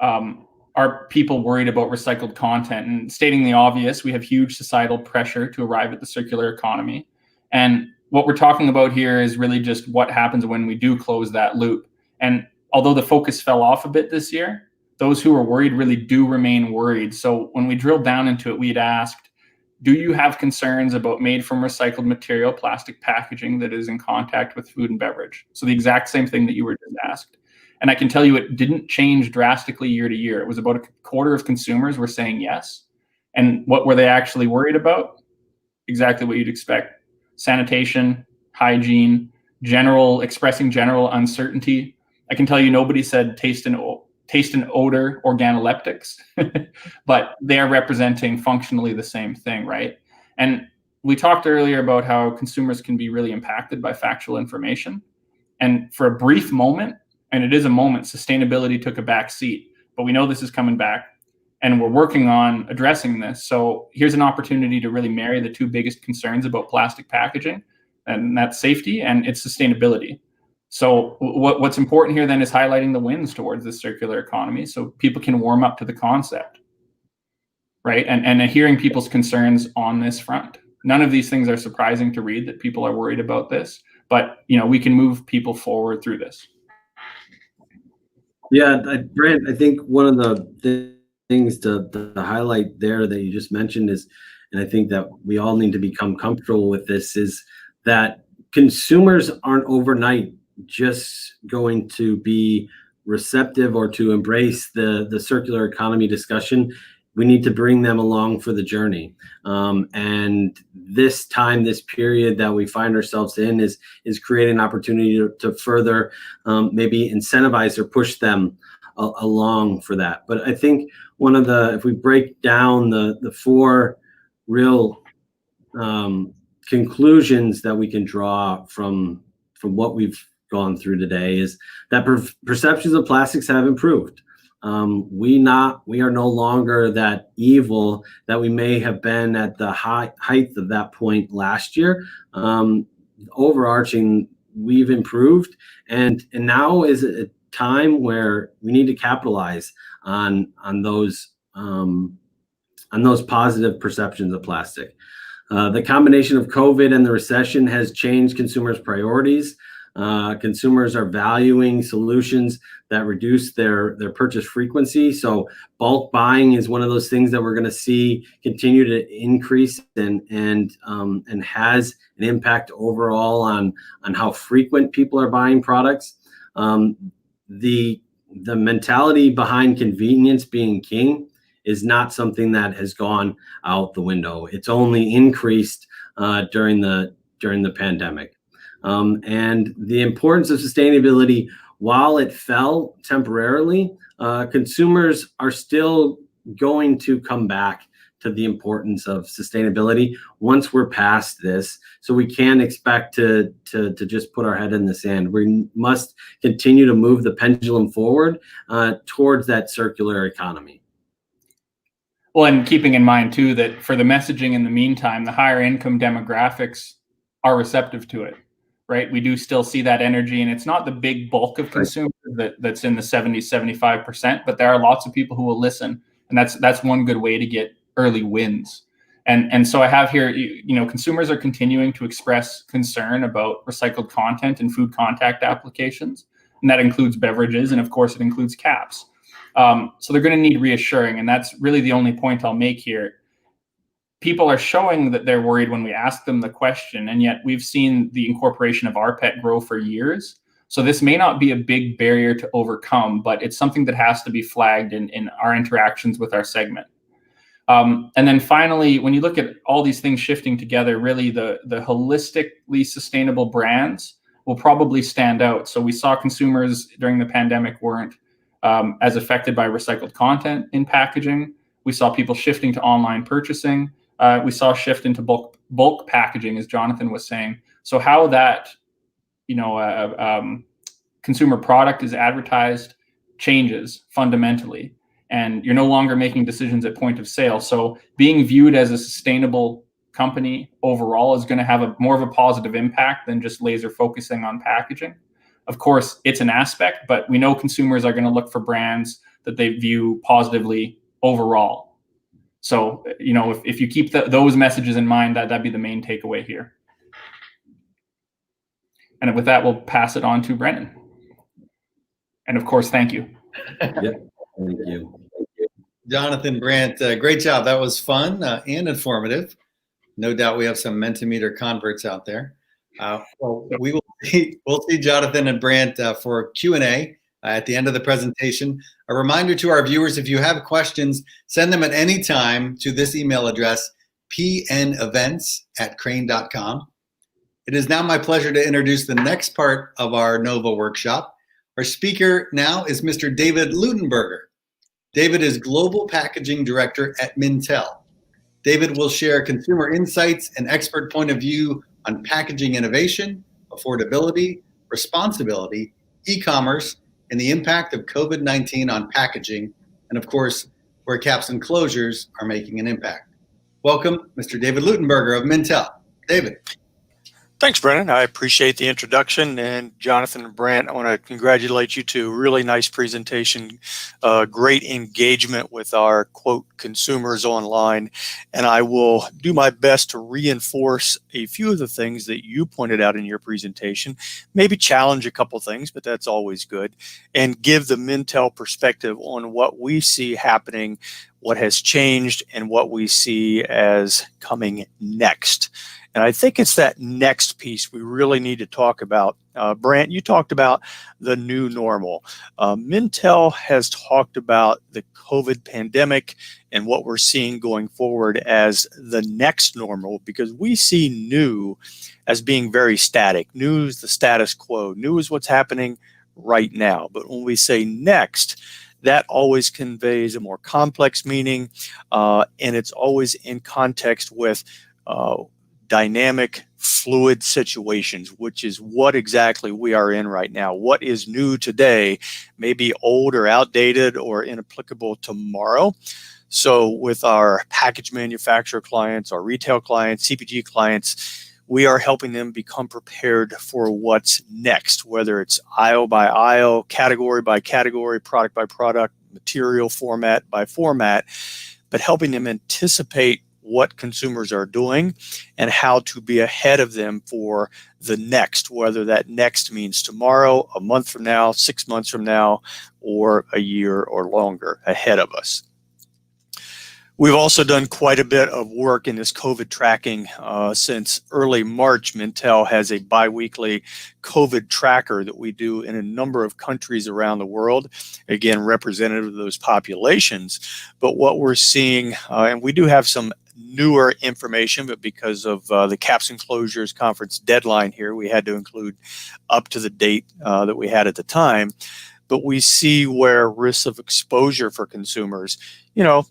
Are people worried about recycled content? And stating the obvious, we have huge societal pressure to arrive at the circular economy. And what we're talking about here is really just what happens when we do close that loop. And although the focus fell off a bit this year, those who are worried really do remain worried. So when we drilled down into it, we'd asked, do you have concerns about made from recycled material, plastic packaging that is in contact with food and beverage? So the exact same thing that you were just asked. And I can tell you it didn't change drastically year to year. It was about a quarter of consumers were saying yes. And what were they actually worried about? Exactly what you'd expect. Sanitation, hygiene, expressing general uncertainty. I can tell you nobody said taste and odor organoleptics, but they're representing functionally the same thing, right? And we talked earlier about how consumers can be really impacted by factual information. And for a brief moment, and it is a moment, sustainability took a back seat, but we know this is coming back and we're working on addressing this. So here's an opportunity to really marry the two biggest concerns about plastic packaging, and that's safety and its sustainability. So what's important here then is highlighting the wins towards the circular economy so people can warm up to the concept, right? And hearing people's concerns on this front. None of these things are surprising to read that people are worried about this, but we can move people forward through this. Yeah, Brent, I think one of the things to highlight there that you just mentioned is, and I think that we all need to become comfortable with this, is that consumers aren't overnight just going to be receptive or to embrace the circular economy discussion. We need to bring them along for the journey. And this period that we find ourselves in is creating an opportunity to further maybe incentivize or push them along for that. But I think if we break down the four real conclusions that we can draw from what we've gone through today, is that perceptions of plastics have improved. We are no longer that evil that we may have been at the height of that point last year. Overarching, we've improved, and now is a time where we need to capitalize on those positive perceptions of plastic. The combination of COVID and the recession has changed consumers' priorities. Consumers are valuing solutions that reduce their purchase frequency. So bulk buying is one of those things that we're going to see continue to increase and has an impact overall on how frequent people are buying products. The mentality behind convenience being king is not something that has gone out the window. It's only increased during the pandemic. And the importance of sustainability, while it fell temporarily, consumers are still going to come back to the importance of sustainability once we're past this. So we can't expect to just put our head in the sand. We must continue to move the pendulum forward towards that circular economy. Well, and keeping in mind too that for the messaging in the meantime, the higher income demographics are receptive to it, right? We do still see that energy, and it's not the big bulk of consumers that's in the 70-75%, but there are lots of people who will listen, and that's one good way to get early wins. And so I have here, consumers are continuing to express concern about recycled content and food contact applications, and that includes beverages, and of course it includes caps. So they're going to need reassuring, and that's really the only point I'll make here. People are showing that they're worried when we ask them the question, and yet we've seen the incorporation of rPET grow for years. So this may not be a big barrier to overcome, but it's something that has to be flagged in our interactions with our segment. And then finally, when you look at all these things shifting together, really the holistically sustainable brands will probably stand out. So we saw consumers during the pandemic weren't as affected by recycled content in packaging. We saw people shifting to online purchasing. We saw a shift into bulk packaging, as Jonathan was saying. So how that consumer product is advertised changes fundamentally, and you're no longer making decisions at point of sale. So being viewed as a sustainable company overall is going to have more of a positive impact than just laser focusing on packaging. Of course, it's an aspect, but we know consumers are going to look for brands that they view positively overall. So, if you keep those messages in mind, that'd be the main takeaway here. And with that, we'll pass it on to Brennan. And of course, thank you. Yeah, thank you. Jonathan, Brant, great job. That was fun and informative. No doubt we have some Mentimeter converts out there. We'll see Jonathan and Brant for Q&A at the end of the presentation. A reminder to our viewers, if you have questions, send them at any time to this email address, pnevents@crane.com. It is now my pleasure to introduce the next part of our NOVA workshop. Our speaker now is Mr. David Leutenberger. David is Global Packaging Director at Mintel. David will share consumer insights and expert point of view on packaging innovation, affordability, responsibility, e-commerce, and the impact of COVID-19 on packaging, and of course, where caps and closures are making an impact. Welcome, Mr. David Leutenberger of Mintel. David. Thanks, Brennan. I appreciate the introduction. And Jonathan and Brant, I want to congratulate you too. Really nice presentation, great engagement with our, quote, consumers online. And I will do my best to reinforce a few of the things that you pointed out in your presentation, maybe challenge a couple things, but that's always good, and give the Mintel perspective on what we see happening, what has changed, and what we see as coming next. And I think it's that next piece we really need to talk about. Brant, you talked about the new normal. Mintel has talked about the COVID pandemic and what we're seeing going forward as the next normal, because we see new as being very static. New is the status quo. New is what's happening right now. But when we say next, that always conveys a more complex meaning, and it's always in context with dynamic, fluid situations, which is what exactly we are in right now. What is new today may be old or outdated or inapplicable tomorrow. So with our package manufacturer clients, our retail clients, CPG clients, we are helping them become prepared for what's next, whether it's aisle by aisle, category by category, product by product, material format by format, but helping them anticipate what consumers are doing and how to be ahead of them for the next, whether that next means tomorrow, a month from now, 6 months from now, or a year or longer ahead of us. We've also done quite a bit of work in this COVID tracking. Since early March, Mintel has a biweekly COVID tracker that we do in a number of countries around the world, again, representative of those populations. But what we're seeing, and we do have some newer information, but because of the Caps and Closures Conference deadline here, we had to include up to the date that we had at the time. But we see where risks of exposure for consumers,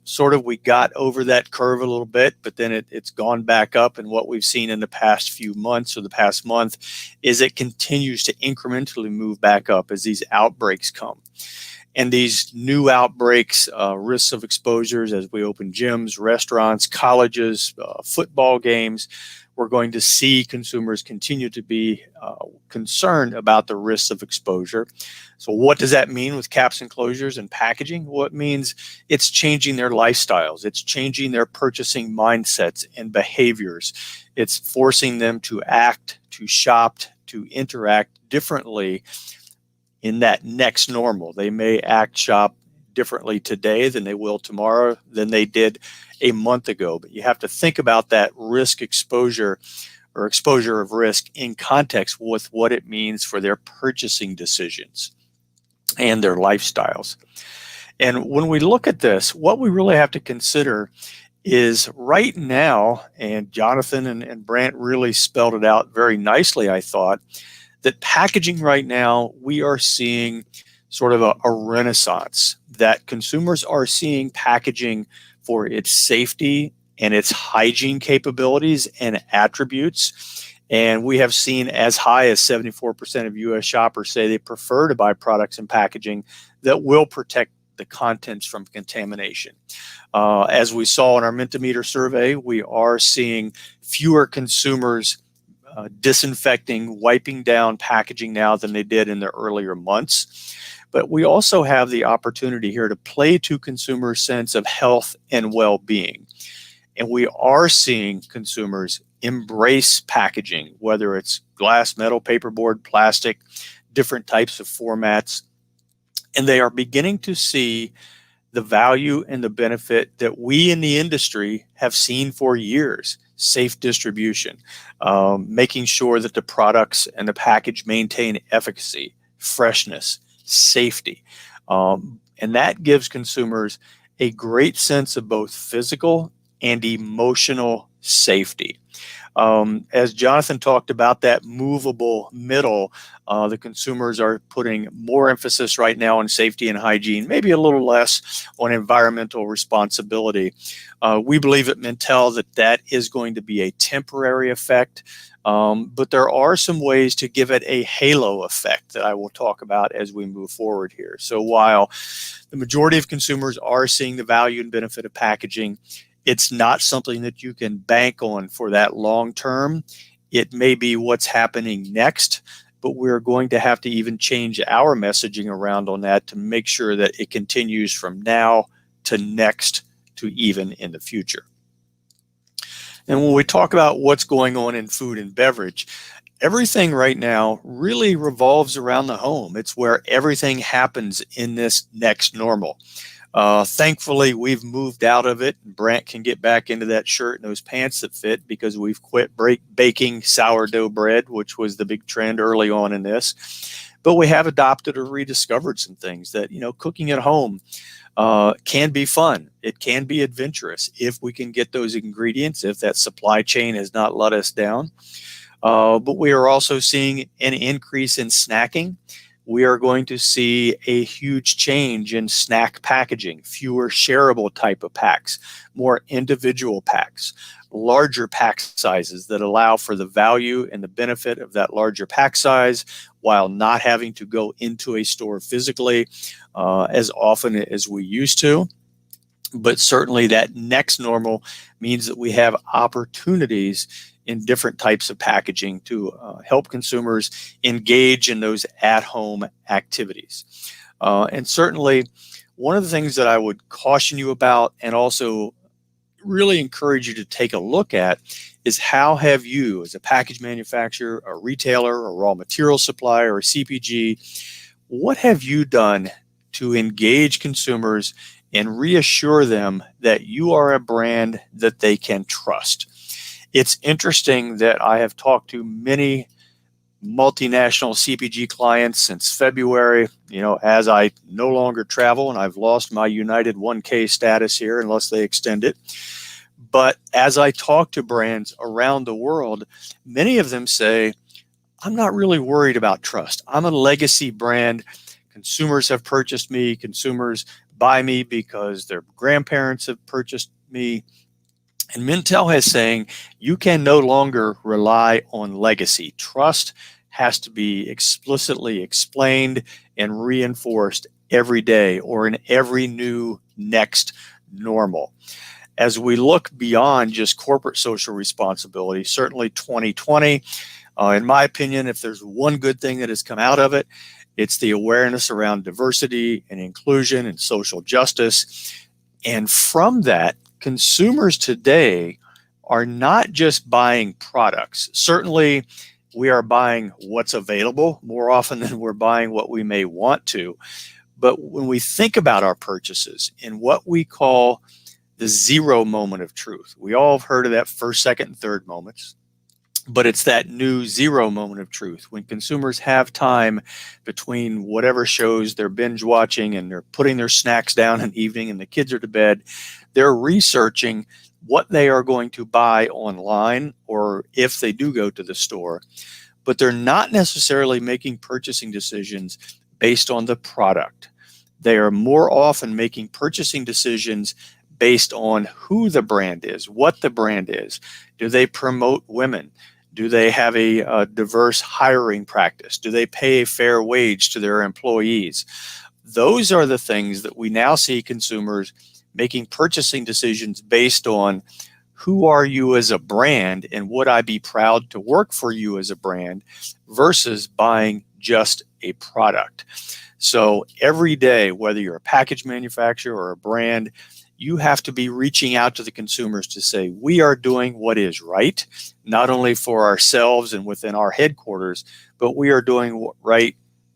sort of we got over that curve a little bit, but then it's gone back up. And what we've seen in the past few months or the past month is it continues to incrementally move back up as these outbreaks come. And these new outbreaks, risks of exposures as we open gyms, restaurants, colleges, football games, we're going to see consumers continue to be concerned about the risks of exposure. So what does that mean with caps and closures and packaging? Well, it means it's changing their lifestyles. It's changing their purchasing mindsets and behaviors. It's forcing them to act, to shop, to interact differently in that next normal. They may shop differently today than they will tomorrow, than they did a month ago. But you have to think about that risk exposure or exposure of risk in context with what it means for their purchasing decisions and their lifestyles. And when we look at this, what we really have to consider is right now, and Jonathan and Brant really spelled it out very nicely, I thought, that packaging right now, we are seeing sort of a renaissance, that consumers are seeing packaging for its safety and its hygiene capabilities and attributes. And we have seen as high as 74% of U.S. shoppers say they prefer to buy products and packaging that will protect the contents from contamination. As we saw in our Mentimeter survey, we are seeing fewer consumers disinfecting, wiping down packaging now than they did in the earlier months. But we also have the opportunity here to play to consumers' sense of health and well-being. And we are seeing consumers embrace packaging, whether it's glass, metal, paperboard, plastic, different types of formats. And they are beginning to see the value and the benefit that we in the industry have seen for years. Safe distribution, making sure that the products and the package maintain efficacy, freshness, safety. And that gives consumers a great sense of both physical and emotional safety. As Jonathan talked about that movable middle, the consumers are putting more emphasis right now on safety and hygiene, maybe a little less on environmental responsibility. We believe at Mintel that is going to be a temporary effect, but there are some ways to give it a halo effect that I will talk about as we move forward here. So while the majority of consumers are seeing the value and benefit of packaging, it's not something that you can bank on for that long term. It may be what's happening next, but we're going to have to even change our messaging around on that to make sure that it continues from now to next to even in the future. And when we talk about what's going on in food and beverage, everything right now really revolves around the home. It's where everything happens in this next normal. Thankfully, we've moved out of it. Brant can get back into that shirt and those pants that fit because we've quit baking sourdough bread, which was the big trend early on in this. But we have adopted or rediscovered some things that, cooking at home can be fun. It can be adventurous if we can get those ingredients, if that supply chain has not let us down. But we are also seeing an increase in snacking. We are going to see a huge change in snack packaging, fewer shareable type of packs, more individual packs, larger pack sizes that allow for the value and the benefit of that larger pack size while not having to go into a store physically as often as we used to. But certainly that next normal means that we have opportunities in different types of packaging to help consumers engage in those at-home activities. And certainly one of the things that I would caution you about and also really encourage you to take a look at is how have you, as a package manufacturer, a retailer, a raw material supplier, a CPG, what have you done to engage consumers and reassure them that you are a brand that they can trust? It's interesting that I have talked to many multinational CPG clients since February, as I no longer travel and I've lost my United 1K status here unless they extend it. But as I talk to brands around the world, many of them say, I'm not really worried about trust. I'm a legacy brand. Consumers have purchased me. Consumers buy me because their grandparents have purchased me. And Mintel is saying you can no longer rely on legacy. Trust has to be explicitly explained and reinforced every day or in every new next normal. As we look beyond just corporate social responsibility, certainly 2020, in my opinion, if there's one good thing that has come out of it, it's the awareness around diversity and inclusion and social justice. And from that, consumers today are not just buying products. Certainly, we are buying what's available more often than we're buying what we may want to. But when we think about our purchases in what we call the zero moment of truth, we all have heard of that first, second, and third moments. But it's that new zero moment of truth when consumers have time between whatever shows they're binge watching and they're putting their snacks down in the evening and the kids are to bed. They're researching what they are going to buy online or if they do go to the store. But they're not necessarily making purchasing decisions based on the product. They are more often making purchasing decisions based on who the brand is, what the brand is. Do they promote women? Do they have a diverse hiring practice? Do they pay a fair wage to their employees? Those are the things that we now see consumers making purchasing decisions based on. Who are you as a brand and would I be proud to work for you as a brand versus buying just a product? So every day, whether you're a package manufacturer or a brand, you have to be reaching out to the consumers to say, we are doing what is right, not only for ourselves and within our headquarters, but we are doing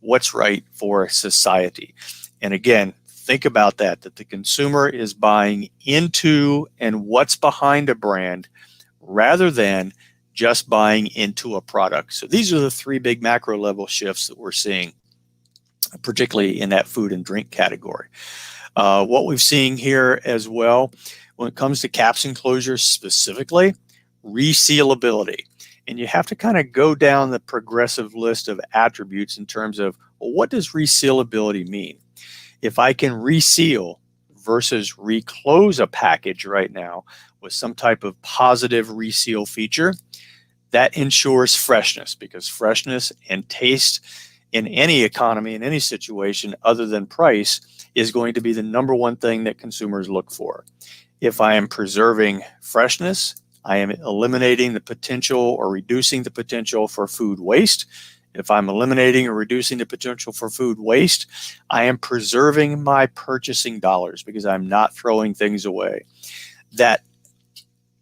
what's right for society. And again, think about that the consumer is buying into and what's behind a brand rather than just buying into a product. So these are the three big macro level shifts that we're seeing, particularly in that food and drink category. What we've seen here as well, when it comes to caps and closures specifically, resealability. And you have to kind of go down the progressive list of attributes in terms of, well, what does resealability mean? If I can reseal versus reclose a package right now with some type of positive reseal feature, that ensures freshness, because freshness and taste in any economy, in any situation other than price, is going to be the number one thing that consumers look for. If I am preserving freshness, I am eliminating the potential or reducing the potential for food waste. If I'm eliminating or reducing the potential for food waste, I am preserving my purchasing dollars because I'm not throwing things away. That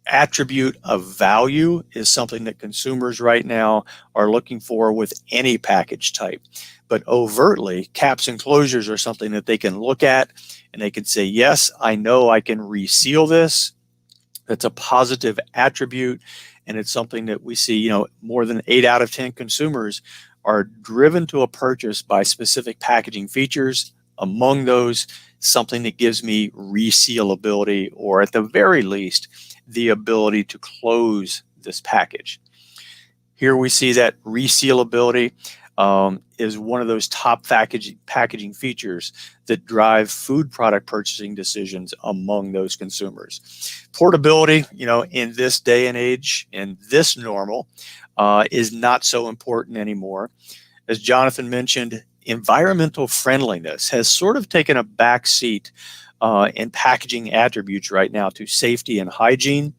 attribute of value is something that consumers right now are looking for with any package type. But overtly, caps and closures are something that they can look at and they can say, yes, I know I can reseal this. That's a positive attribute. And it's something that we see, more than 8 out of 10 consumers are driven to a purchase by specific packaging features. Among those, something that gives me resealability, or at the very least, the ability to close this package. Here we see that resealability is one of those top packaging features that drive food product purchasing decisions among those consumers. Portability, in this day and age, in this normal, is not so important anymore. As Jonathan mentioned, environmental friendliness has sort of taken a back seat in packaging attributes right now to safety and hygiene.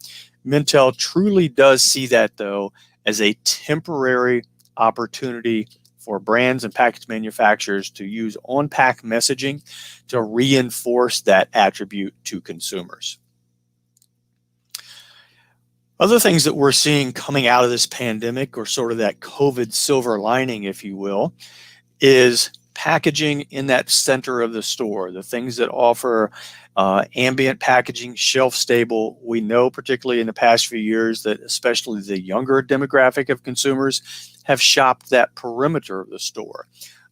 Mintel truly does see that, though, as a temporary opportunity for brands and package manufacturers to use on-pack messaging to reinforce that attribute to consumers. Other things that we're seeing coming out of this pandemic, or sort of that COVID silver lining, if you will, is packaging in that center of the store. The things that offer ambient packaging, shelf stable. We know, particularly in the past few years, that especially the younger demographic of consumers have shopped that perimeter of the store,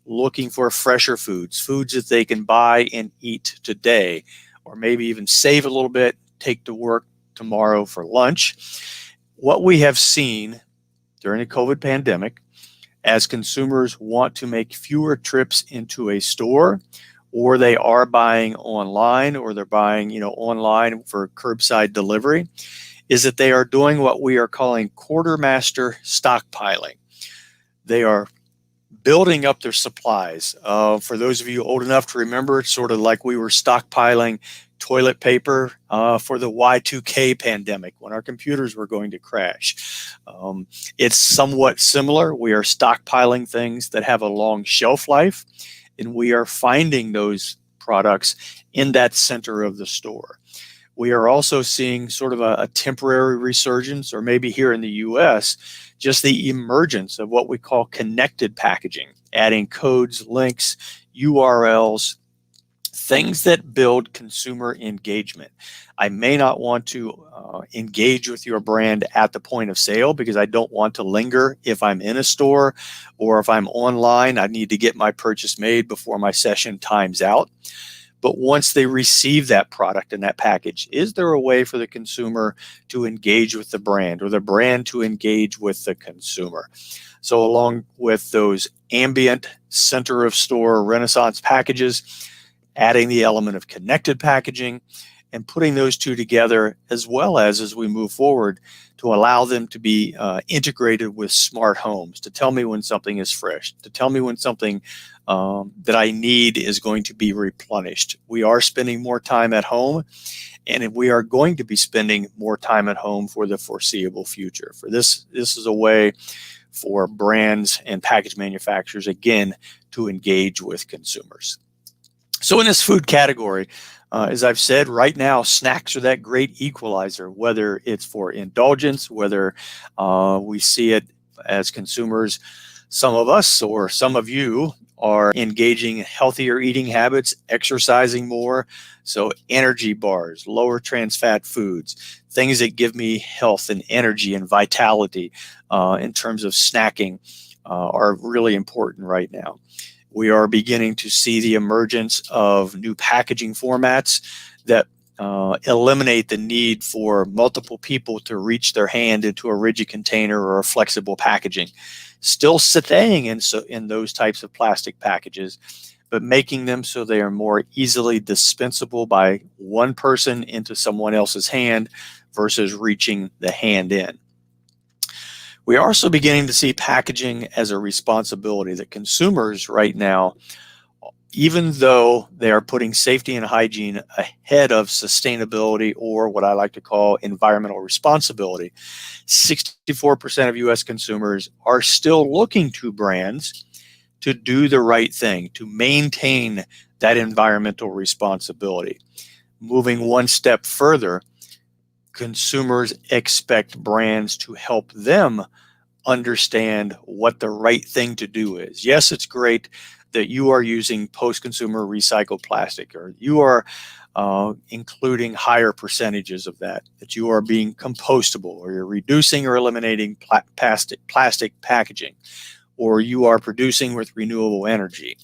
looking for fresher foods, foods that they can buy and eat today, or maybe even save a little bit, take to work tomorrow for lunch. What we have seen during the COVID pandemic, as consumers want to make fewer trips into a store, or they are buying online, or they're buying, online for curbside delivery, is that they are doing what we are calling quartermaster stockpiling. They are building up their supplies. For those of you old enough to remember, it's sort of like we were stockpiling toilet paper for the Y2K pandemic when our computers were going to crash. It's somewhat similar. We are stockpiling things that have a long shelf life, and we are finding those products in that center of the store. We are also seeing sort of a temporary resurgence, or maybe here in the US, just the emergence of what we call connected packaging, adding codes, links, URLs, things that build consumer engagement. I may not want to engage with your brand at the point of sale because I don't want to linger if I'm in a store, or if I'm online, I need to get my purchase made before my session times out. But once they receive that product and that package, is there a way for the consumer to engage with the brand, or the brand to engage with the consumer? So along with those ambient center of store Renaissance packages, adding the element of connected packaging and putting those two together, as well as we move forward, to allow them to be integrated with smart homes, to tell me when something is fresh, to tell me when something that I need is going to be replenished. We are spending more time at home, and we are going to be spending more time at home for the foreseeable future. For this is a way for brands and package manufacturers, again, to engage with consumers. So in this food category, as I've said, right now, snacks are that great equalizer, whether it's for indulgence, whether we see it as consumers, some of us or some of you are engaging in healthier eating habits, exercising more. So energy bars, lower trans fat foods, things that give me health and energy and vitality in terms of snacking are really important right now. We are beginning to see the emergence of new packaging formats that eliminate the need for multiple people to reach their hand into a rigid container or a flexible packaging. Still staying in those types of plastic packages, but making them so they are more easily dispensable by one person into someone else's hand versus reaching the hand in. We are also beginning to see packaging as a responsibility that consumers right now, even though they are putting safety and hygiene ahead of sustainability, or what I like to call environmental responsibility, 64% of US consumers are still looking to brands to do the right thing, to maintain that environmental responsibility. Moving one step further, consumers expect brands to help them understand what the right thing to do is. Yes, it's great that you are using post-consumer recycled plastic, or you are including higher percentages of that you are being compostable, or you're reducing or eliminating plastic packaging, or you are producing with renewable energy.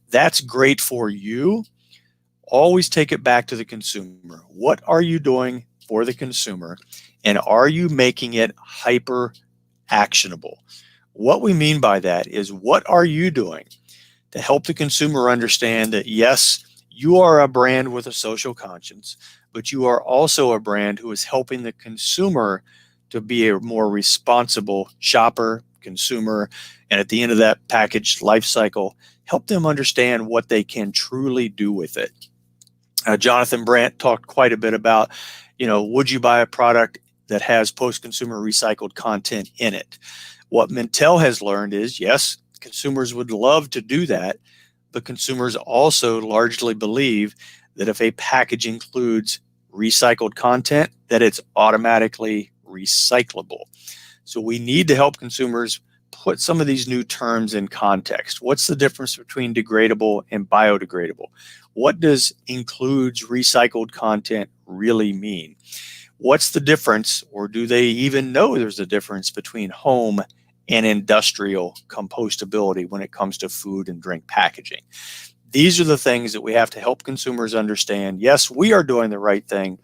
That's great for you. Always take it back to the consumer. What are you doing for the consumer, and are you making it hyper actionable? What we mean by that is, what are you doing to help the consumer understand that, yes, you are a brand with a social conscience, but you are also a brand who is helping the consumer to be a more responsible shopper, consumer, and at the end of that package life cycle, help them understand what they can truly do with it. Jonathan Brandt talked quite a bit about, would you buy a product that has post-consumer recycled content in it? What Mintel has learned is, yes, consumers would love to do that, but consumers also largely believe that if a package includes recycled content, that it's automatically recyclable. So we need to help consumers put some of these new terms in context. What's the difference between degradable and biodegradable? What does includes recycled content really mean? What's the difference, or do they even know there's a difference between home and industrial compostability when it comes to food and drink packaging? These are the things that we have to help consumers understand. Yes, we are doing the right thing,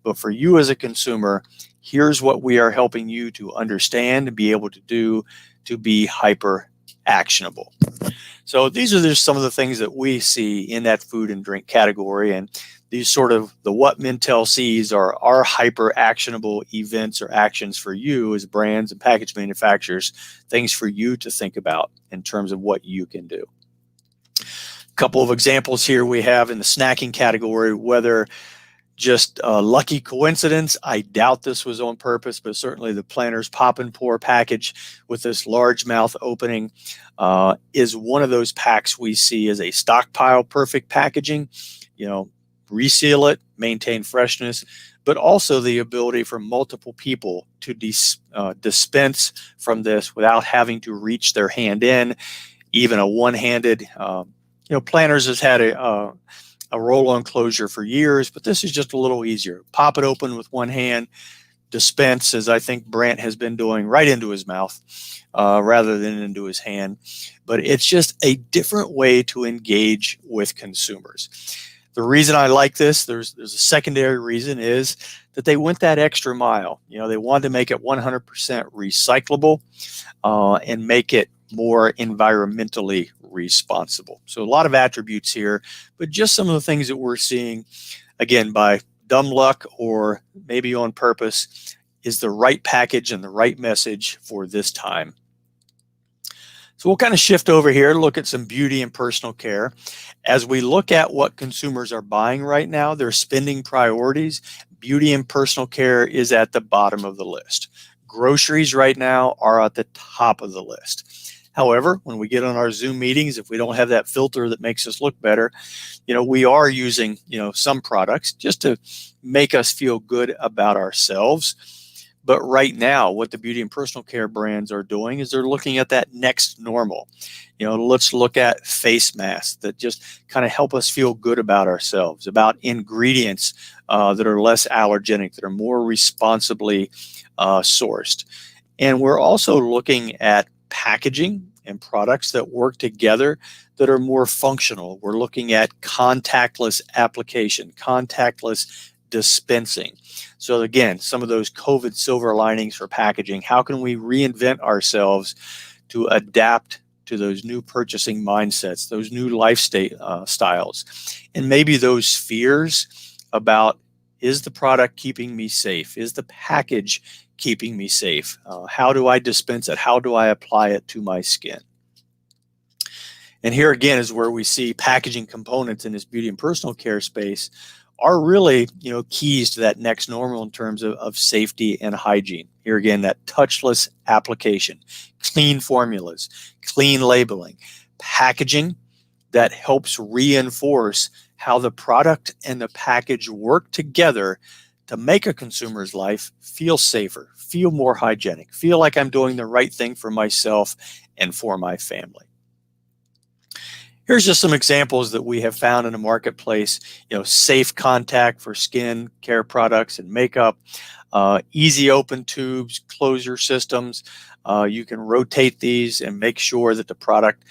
but for you as a consumer, here's what we are helping you to understand and be able to do to be hyper actionable. So these are just some of the things that we see in that food and drink category, and these sort of the what Mintel sees are our hyper actionable events or actions for you as brands and package manufacturers, things for you to think about in terms of what you can do. A couple of examples here we have in the snacking category, whether just a lucky coincidence, I doubt this was on purpose, but certainly the Planters Pop and Pour package with this large mouth opening is one of those packs we see as a stockpile perfect packaging. You know, reseal it, maintain freshness, but also the ability for multiple people to dispense from this without having to reach their hand in, even a one-handed. Planters has had a roll-on closure for years, but this is just a little easier. Pop it open with one hand, dispense, as I think Brant has been doing, right into his mouth rather than into his hand. But it's just a different way to engage with consumers. The reason I like this, there's a secondary reason, is that they went that extra mile. They wanted to make it 100% recyclable and make it more environmentally responsible. So a lot of attributes here, but just some of the things that we're seeing, again, by dumb luck or maybe on purpose, is the right package and the right message for this time. So we'll kind of shift over here, look at some beauty and personal care. As we look at what consumers are buying right now, their spending priorities, beauty and personal care is at the bottom of the list. Groceries right now are at the top of the list. However, when we get on our Zoom meetings, if we don't have that filter that makes us look better, we are using, some products just to make us feel good about ourselves. But right now, what the beauty and personal care brands are doing is they're looking at that next normal. Let's look at face masks that just kind of help us feel good about ourselves, about ingredients that are less allergenic, that are more responsibly sourced. And we're also looking at packaging and products that work together that are more functional. We're looking at contactless application, contactless dispensing. So again, some of those COVID silver linings for packaging. How can we reinvent ourselves to adapt to those new purchasing mindsets, those new styles, and maybe those fears about, is the product keeping me safe? Is the package keeping me safe? How do I dispense it? How do I apply it to my skin? And here again is where we see packaging components in this beauty and personal care space are really, keys to that next normal in terms of safety and hygiene. Here again, that touchless application, clean formulas, clean labeling, packaging that helps reinforce how the product and the package work together to make a consumer's life feel safer, feel more hygienic, feel like I'm doing the right thing for myself and for my family. Here's just some examples that we have found in the marketplace. Safe contact for skin care products and makeup, easy open tubes, closure systems. You can rotate these and make sure that the product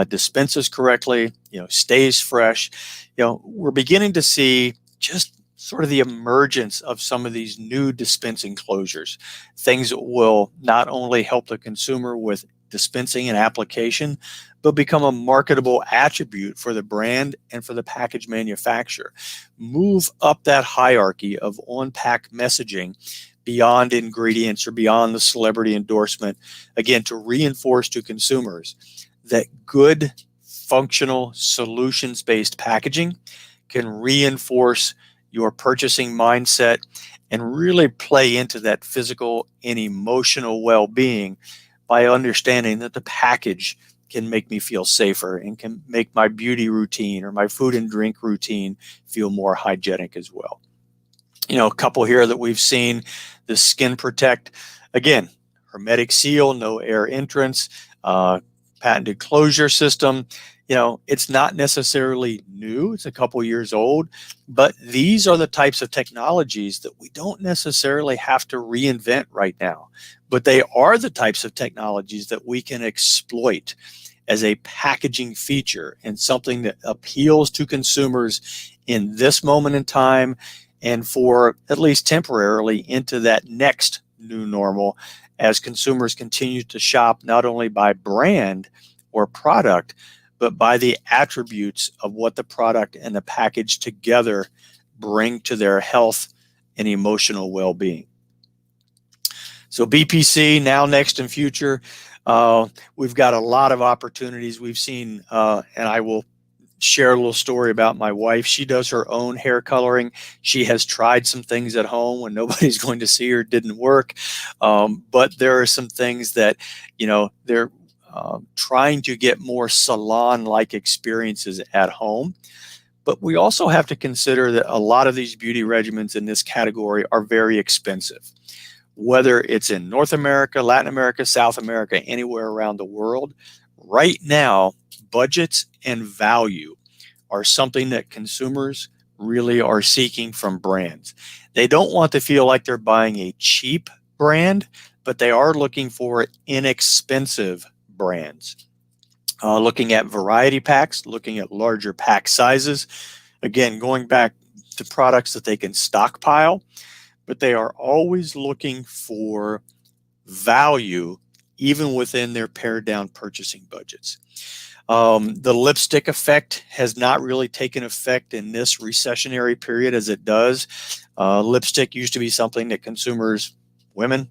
dispenses correctly, stays fresh. We're beginning to see just sort of the emergence of some of these new dispensing closures, things that will not only help the consumer with dispensing and application, but become a marketable attribute for the brand and for the package manufacturer. Move up that hierarchy of on-pack messaging beyond ingredients or beyond the celebrity endorsement, again, to reinforce to consumers that good, functional, solutions-based packaging can reinforce your purchasing mindset and really play into that physical and emotional well-being by understanding that the package can make me feel safer and can make my beauty routine or my food and drink routine feel more hygienic as well. A couple here that we've seen, the Skin Protect, again, hermetic seal, no air entrance, patented closure system. It's not necessarily new. It's a couple years old, but these are the types of technologies that we don't necessarily have to reinvent right now, but they are the types of technologies that we can exploit as a packaging feature and something that appeals to consumers in this moment in time and for at least temporarily into that next new normal as consumers continue to shop not only by brand or product, but by the attributes of what the product and the package together bring to their health and emotional well-being. So BPC, now, next, and future, we've got a lot of opportunities. We've seen, and I will share a little story about my wife. She does her own hair coloring. She has tried some things at home when nobody's going to see her. It didn't work. But there are some things that, they're trying to get more salon-like experiences at home. But we also have to consider that a lot of these beauty regimens in this category are very expensive. Whether it's in North America, Latin America, South America, anywhere around the world, right now, budgets and value are something that consumers really are seeking from brands. They don't want to feel like they're buying a cheap brand, but they are looking for inexpensive brands. Looking at variety packs, looking at larger pack sizes. Again, going back to products that they can stockpile, but they are always looking for value even within their pared down purchasing budgets. The lipstick effect has not really taken effect in this recessionary period as it does. Lipstick used to be something that consumers, women,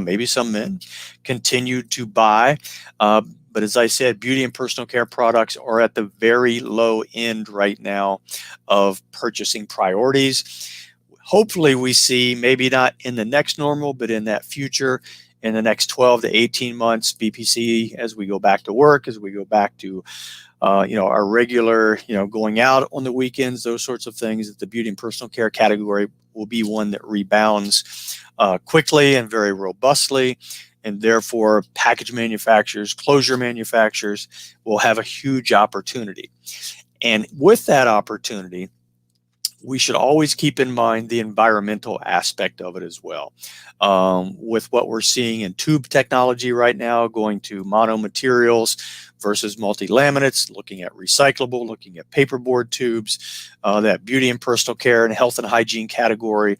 maybe some men, continued to buy. But as I said, beauty and personal care products are at the very low end right now of purchasing priorities. Hopefully we see, maybe not in the next normal, but in that future, in the next 12 to 18 months, BPC, as we go back to work, as we go back to our regular, going out on the weekends, those sorts of things, that the beauty and personal care category will be one that rebounds quickly and very robustly. And therefore, package manufacturers, closure manufacturers will have a huge opportunity. And with that opportunity, we should always keep in mind the environmental aspect of it as well. With what we're seeing in tube technology right now, going to mono materials versus multi-laminates, looking at recyclable, looking at paperboard tubes, that beauty and personal care and health and hygiene category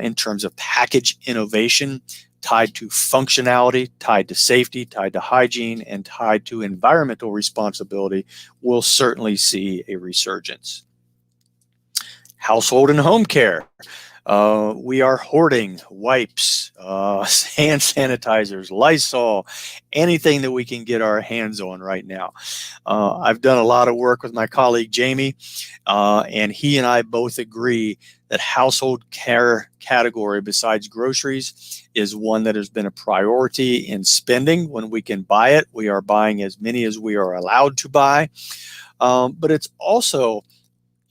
in terms of package innovation, tied to functionality, tied to safety, tied to hygiene, and tied to environmental responsibility, will certainly see a resurgence. Household and home care. We are hoarding wipes, hand sanitizers, Lysol, anything that we can get our hands on right now. I've done a lot of work with my colleague Jamie, and he and I both agree that household care category, besides groceries, is one that has been a priority in spending. When we can buy it, we are buying as many as we are allowed to buy. But it's also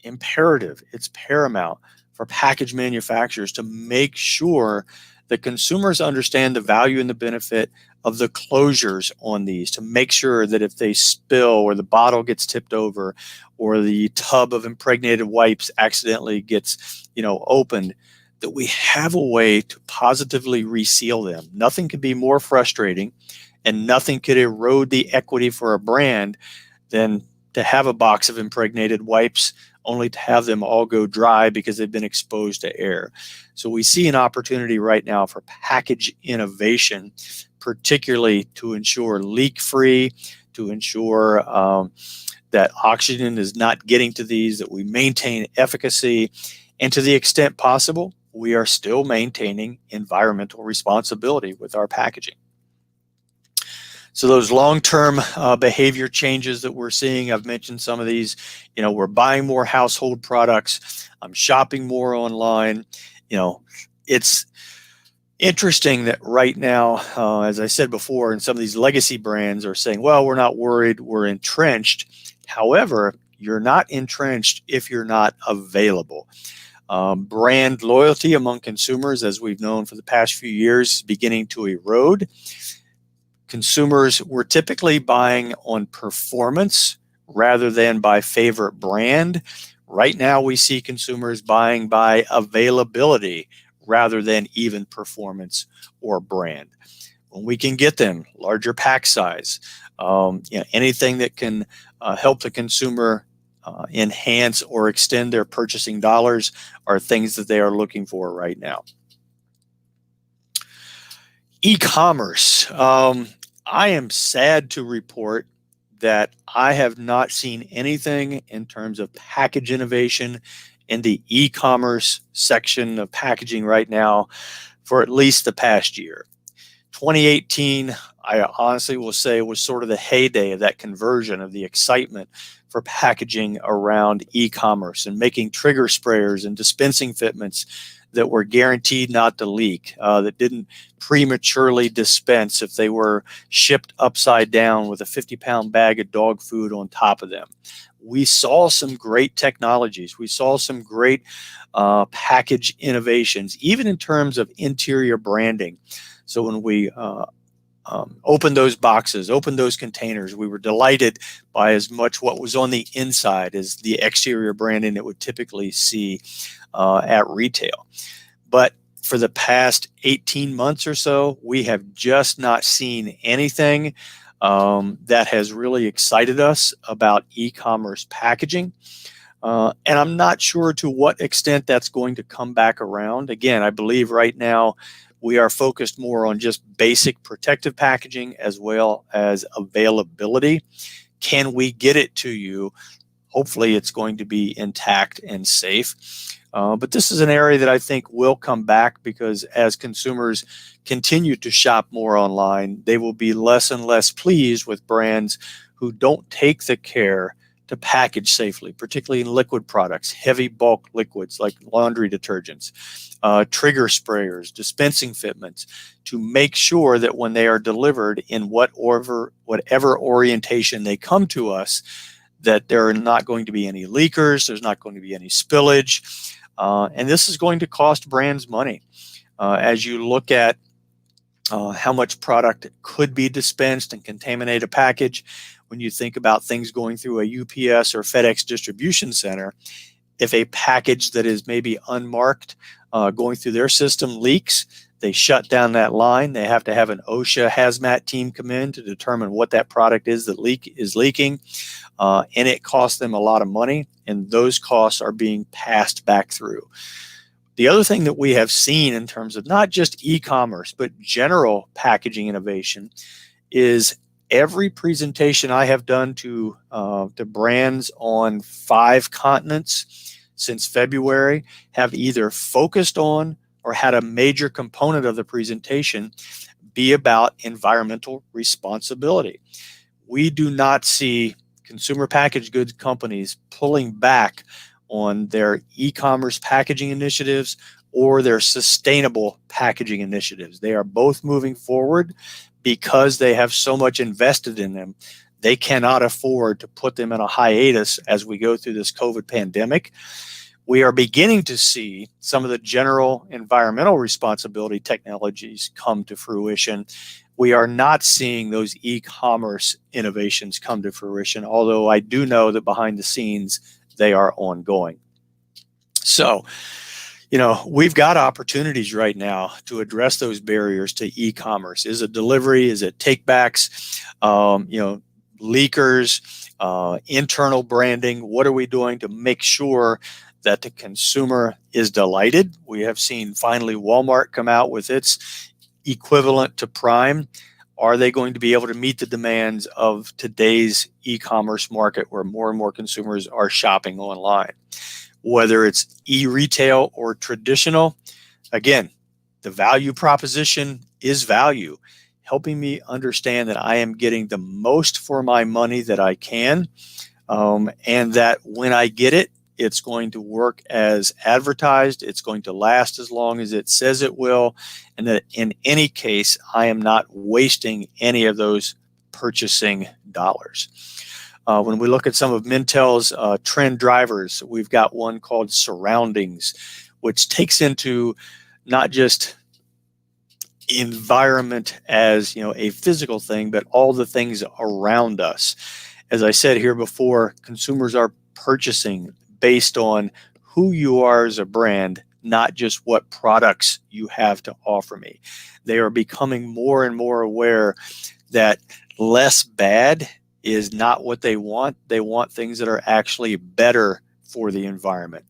imperative, it's paramount for package manufacturers to make sure that consumers understand the value and the benefit of the closures on these, to make sure that if they spill or the bottle gets tipped over or the tub of impregnated wipes accidentally gets, opened, that we have a way to positively reseal them. Nothing could be more frustrating and nothing could erode the equity for a brand than to have a box of impregnated wipes only to have them all go dry because they've been exposed to air. So we see an opportunity right now for package innovation, particularly to ensure leak-free, to ensure that oxygen is not getting to these, that we maintain efficacy, and to the extent possible, we are still maintaining environmental responsibility with our packaging. So those long-term behavior changes that we're seeing, I've mentioned some of these. We're buying more household products. I'm shopping more online. It's interesting that right now, as I said before, and some of these legacy brands are saying, well, we're not worried, we're entrenched. However, you're not entrenched if you're not available. Brand loyalty among consumers, as we've known for the past few years, is beginning to erode. Consumers were typically buying on performance rather than by favorite brand. Right now, we see consumers buying by availability rather than even performance or brand. When we can get them, larger pack size, anything that can help the consumer enhance or extend their purchasing dollars are things that they are looking for right now. E-commerce. I am sad to report that I have not seen anything in terms of package innovation in the e-commerce section of packaging right now for at least the past year. 2018, I honestly will say, was sort of the heyday of that conversion, of the excitement for packaging around e-commerce and making trigger sprayers and dispensing fitments that were guaranteed not to leak, that didn't prematurely dispense if they were shipped upside down with a 50-pound bag of dog food on top of them. We saw some great technologies. We saw some great package innovations, even in terms of interior branding. So when we opened those boxes, opened those containers, we were delighted by as much what was on the inside as the exterior branding that would typically see at retail. But for the past 18 months or so, we have just not seen anything that has really excited us about e-commerce packaging. And I'm not sure to what extent that's going to come back around. Again, I believe right now we are focused more on just basic protective packaging as well as availability. Can we get it to you? Hopefully it's going to be intact and safe. But this is an area that I think will come back, because as consumers continue to shop more online, they will be less and less pleased with brands who don't take the care to package safely, particularly in liquid products, heavy bulk liquids like laundry detergents, trigger sprayers, dispensing fitments, to make sure that when they are delivered in whatever orientation they come to us, that there are not going to be any leakers, there's not going to be any spillage. And this is going to cost brands money. As you look at how much product could be dispensed and contaminate a package, when you think about things going through a UPS or FedEx distribution center, if a package that is maybe unmarked going through their system leaks, they shut down that line. They have to have an OSHA hazmat team come in to determine what that product is that is leaking. And it costs them a lot of money, and those costs are being passed back through. The other thing that we have seen in terms of not just e-commerce, but general packaging innovation is every presentation I have done to brands on 5 continents since February have either focused on or had a major component of the presentation be about environmental responsibility. We do not see consumer packaged goods companies pulling back on their e-commerce packaging initiatives or their sustainable packaging initiatives. They are both moving forward because they have so much invested in them. They cannot afford to put them in a hiatus as we go through this COVID pandemic. We are beginning to see some of the general environmental responsibility technologies come to fruition. We are not seeing those e-commerce innovations come to fruition, although I do know that behind the scenes, they are ongoing. So, we've got opportunities right now to address those barriers to e-commerce. Is it delivery? Is it takebacks? Leakers, internal branding? What are we doing to make sure that the consumer is delighted? We have seen finally Walmart come out with its equivalent to Prime. Are they going to be able to meet the demands of today's e-commerce market where more and more consumers are shopping online? Whether it's e-retail or traditional, again, the value proposition is value, helping me understand that I am getting the most for my money that I can, and that when I get it, it's going to work as advertised. It's going to last as long as it says it will. And that in any case, I am not wasting any of those purchasing dollars. When we look at some of Mintel's trend drivers, we've got one called Surroundings, which takes into not just environment as a physical thing, but all the things around us. As I said here before, consumers are purchasing based on who you are as a brand, not just what products you have to offer me. They are becoming more and more aware that less bad is not what they want. They want things that are actually better for the environment.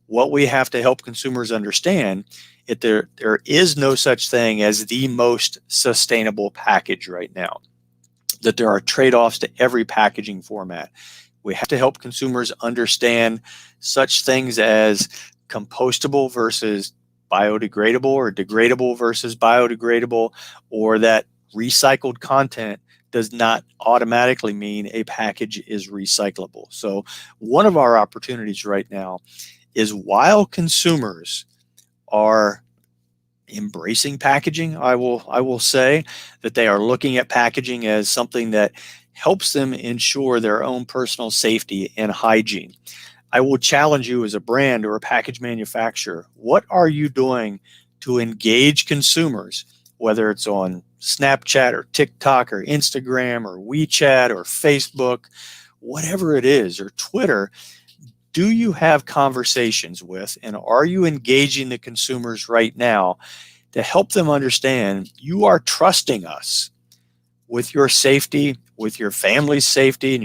What we have to help consumers understand is there is no such thing as the most sustainable package right now, that there are trade-offs to every packaging format. We have to help consumers understand such things as compostable versus biodegradable, or degradable versus biodegradable, or that recycled content does not automatically mean a package is recyclable. So one of our opportunities right now is, while consumers are embracing packaging, I will say that they are looking at packaging as something that helps them ensure their own personal safety and hygiene. I will challenge you as a brand or a package manufacturer. What are you doing to engage consumers, whether it's on Snapchat or TikTok or Instagram or WeChat or Facebook, whatever it is, or Twitter? Do you have conversations with, and are you engaging the consumers right now to help them understand you are trusting us with your safety, with your family's safety, and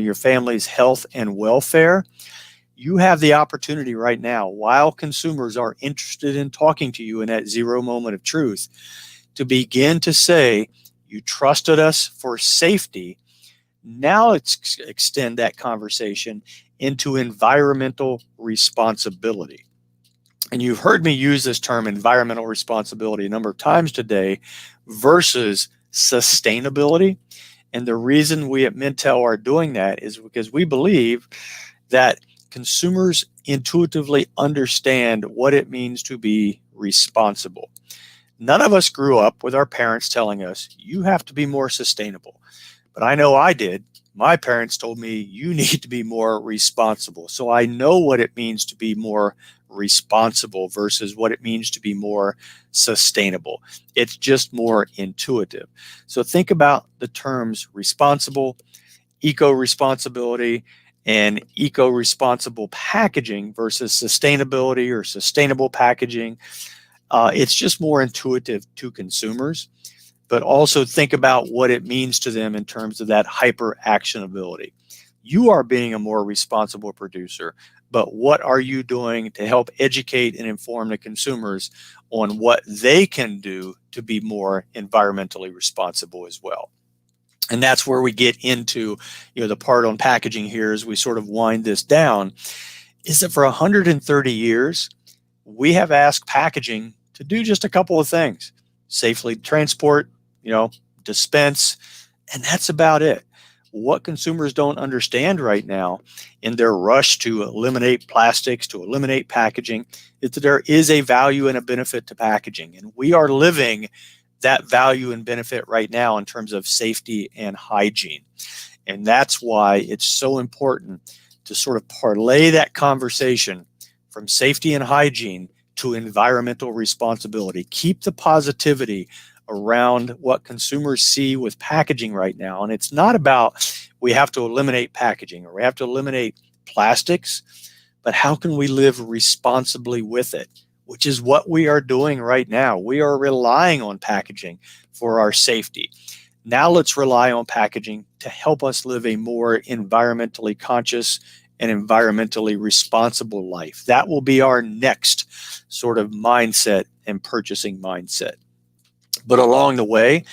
your family's health and welfare? You have the opportunity right now, while consumers are interested in talking to you in that zero moment of truth, to begin to say, you trusted us for safety. Now let's extend that conversation into environmental responsibility. And you've heard me use this term, environmental responsibility, a number of times today, versus sustainability. And the reason we at Mintel are doing that is because we believe that consumers intuitively understand what it means to be responsible. None of us grew up with our parents telling us, you have to be more sustainable. But I know I did. My parents told me, you need to be more responsible. So I know what it means to be more responsible versus what it means to be more sustainable. It's just more intuitive. So think about the terms responsible, eco-responsibility, and eco-responsible packaging versus sustainability or sustainable packaging. It's just more intuitive to consumers, but also think about what it means to them in terms of that hyper actionability. You are being a more responsible producer, but what are you doing to help educate and inform the consumers on what they can do to be more environmentally responsible as well? And that's where we get into the part on packaging here as we sort of wind this down, is that for 130 years, we have asked packaging to do just a couple of things: safely transport, dispense, and that's about it. What consumers don't understand right now in their rush to eliminate plastics, to eliminate packaging, is that there is a value and a benefit to packaging. And we are living that value and benefit right now in terms of safety and hygiene. And that's why it's so important to sort of parlay that conversation from safety and hygiene to environmental responsibility. Keep the positivity around what consumers see with packaging right now. And it's not about we have to eliminate packaging or we have to eliminate plastics, but how can we live responsibly with it, which is what we are doing right now. We are relying on packaging for our safety. Now let's rely on packaging to help us live a more environmentally conscious and environmentally responsible life. That will be our next sort of mindset and purchasing mindset. But along the way,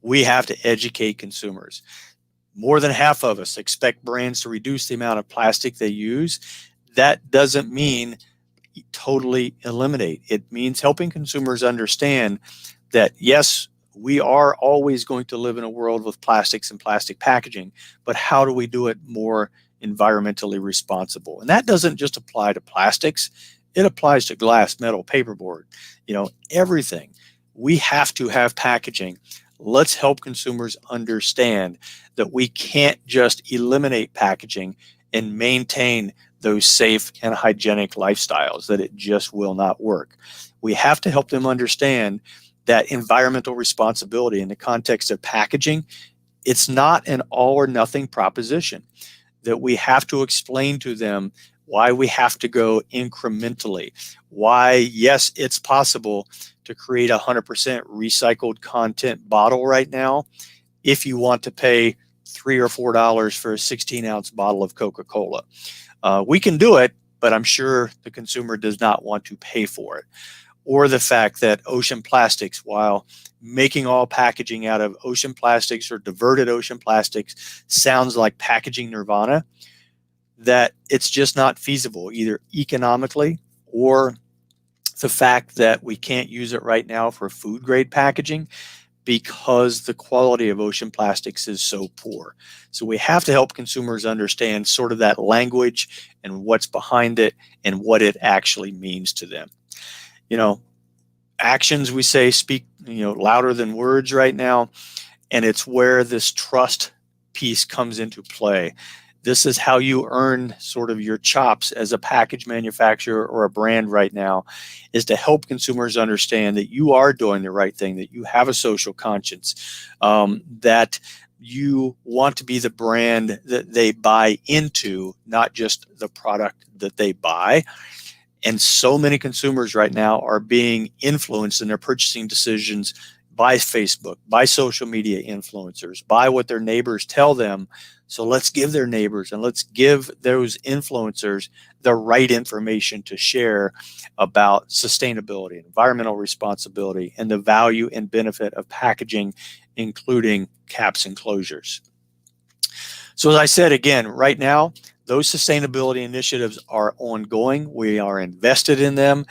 we have to educate consumers. More than half of us expect brands to reduce the amount of plastic they use. That doesn't mean totally eliminate. It means helping consumers understand that, yes, we are always going to live in a world with plastics and plastic packaging, but how do we do it more environmentally responsible? And that doesn't just apply to plastics. It applies to glass, metal, paperboard, everything. We have to have packaging Let's help consumers understand that we can't just eliminate packaging and maintain those safe and hygienic lifestyles, that it just will not work. We have to help them understand that environmental responsibility in the context of packaging, it's not an all or nothing proposition, that we have to explain to them why we have to go incrementally, why, yes, it's possible to create a 100% recycled content bottle right now if you want to pay $3 or $4 for a 16-ounce bottle of Coca-Cola. We can do it, but I'm sure the consumer does not want to pay for it. Or the fact that ocean plastics, while making all packaging out of ocean plastics or diverted ocean plastics sounds like packaging nirvana, that it's just not feasible, either economically or the fact that we can't use it right now for food grade packaging because the quality of ocean plastics is so poor. So we have to help consumers understand sort of that language and what's behind it and what it actually means to them. You know, actions, we say, speak, louder than words right now. And it's where this trust piece comes into play. This is how you earn sort of your chops as a package manufacturer or a brand right now, is to help consumers understand that you are doing the right thing, that you have a social conscience, that you want to be the brand that they buy into, not just the product that they buy. And so many consumers right now are being influenced in their purchasing decisions by Facebook, by social media influencers, by what their neighbors tell them. So let's give their neighbors and let's give those influencers the right information to share about sustainability, environmental responsibility, and the value and benefit of packaging, including caps and closures. So as I said, again, right now, those sustainability initiatives are ongoing. We are invested in them,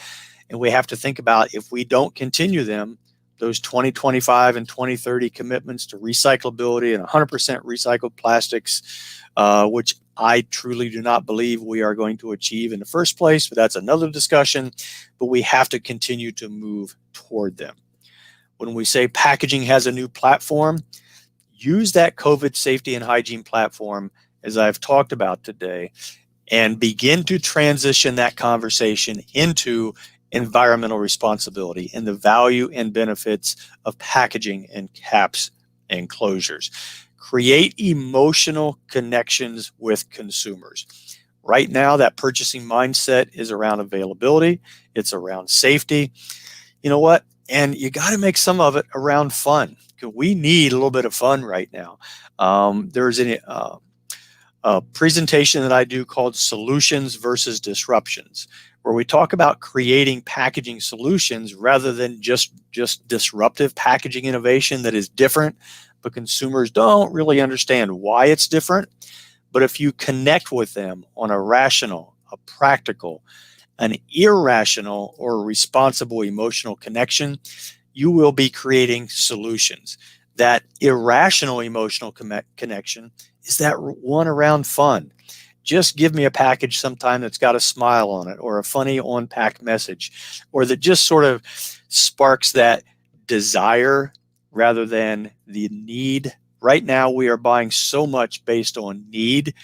and we have to think about, if we don't continue them, those 2025 and 2030 commitments to recyclability and 100% recycled plastics, which I truly do not believe we are going to achieve in the first place, but that's another discussion. But we have to continue to move toward them. When we say packaging has a new platform, use that COVID safety and hygiene platform, as I've talked about today, and begin to transition that conversation into environmental responsibility and the value and benefits of packaging and caps and closures. Create emotional connections with consumers. Right now, that purchasing mindset is around availability. It's around safety. You know what? And you got to make some of it around fun. We need a little bit of fun right now. There's a presentation that I do called Solutions versus Disruptions, where we talk about creating packaging solutions rather than just disruptive packaging innovation that is different, but consumers don't really understand why it's different. But if you connect with them on a rational, a practical, an irrational, or a responsible emotional connection, you will be creating solutions. That irrational emotional connection is that one around fun. Just give me a package sometime that's got a smile on it, or a funny on-pack message, or that just sort of sparks that desire rather than the need. Right now, we are buying so much based on need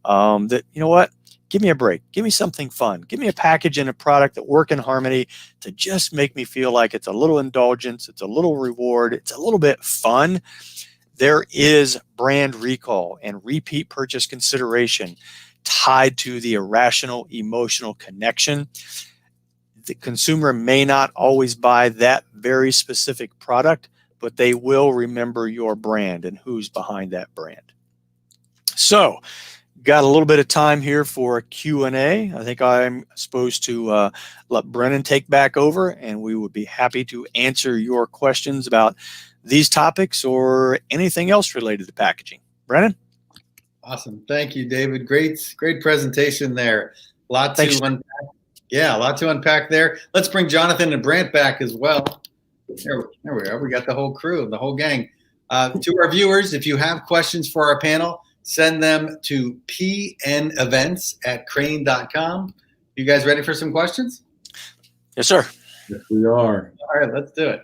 that, you know what? Give me a break. Give me something fun. Give me a package and a product that work in harmony to just make me feel like it's a little indulgence, it's a little reward, it's a little bit fun. There is brand recall and repeat purchase consideration tied to the irrational emotional connection. The consumer may not always buy that very specific product, but they will remember your brand and who's behind that brand. So, got a little bit of time here for a Q&A. I think I'm supposed to let Brennan take back over, and we would be happy to answer your questions about these topics or anything else related to packaging. Brennan? Awesome. Thank you, David. Great presentation there. A lot to unpack. Yeah, a lot to unpack there. Let's bring Jonathan and Brant back as well. There we are. We got the whole crew, the whole gang. To our viewers, if you have questions for our panel, send them to pnevents@crane.com. You guys ready for some questions? Yes, sir. Yes, we are. All right, let's do it.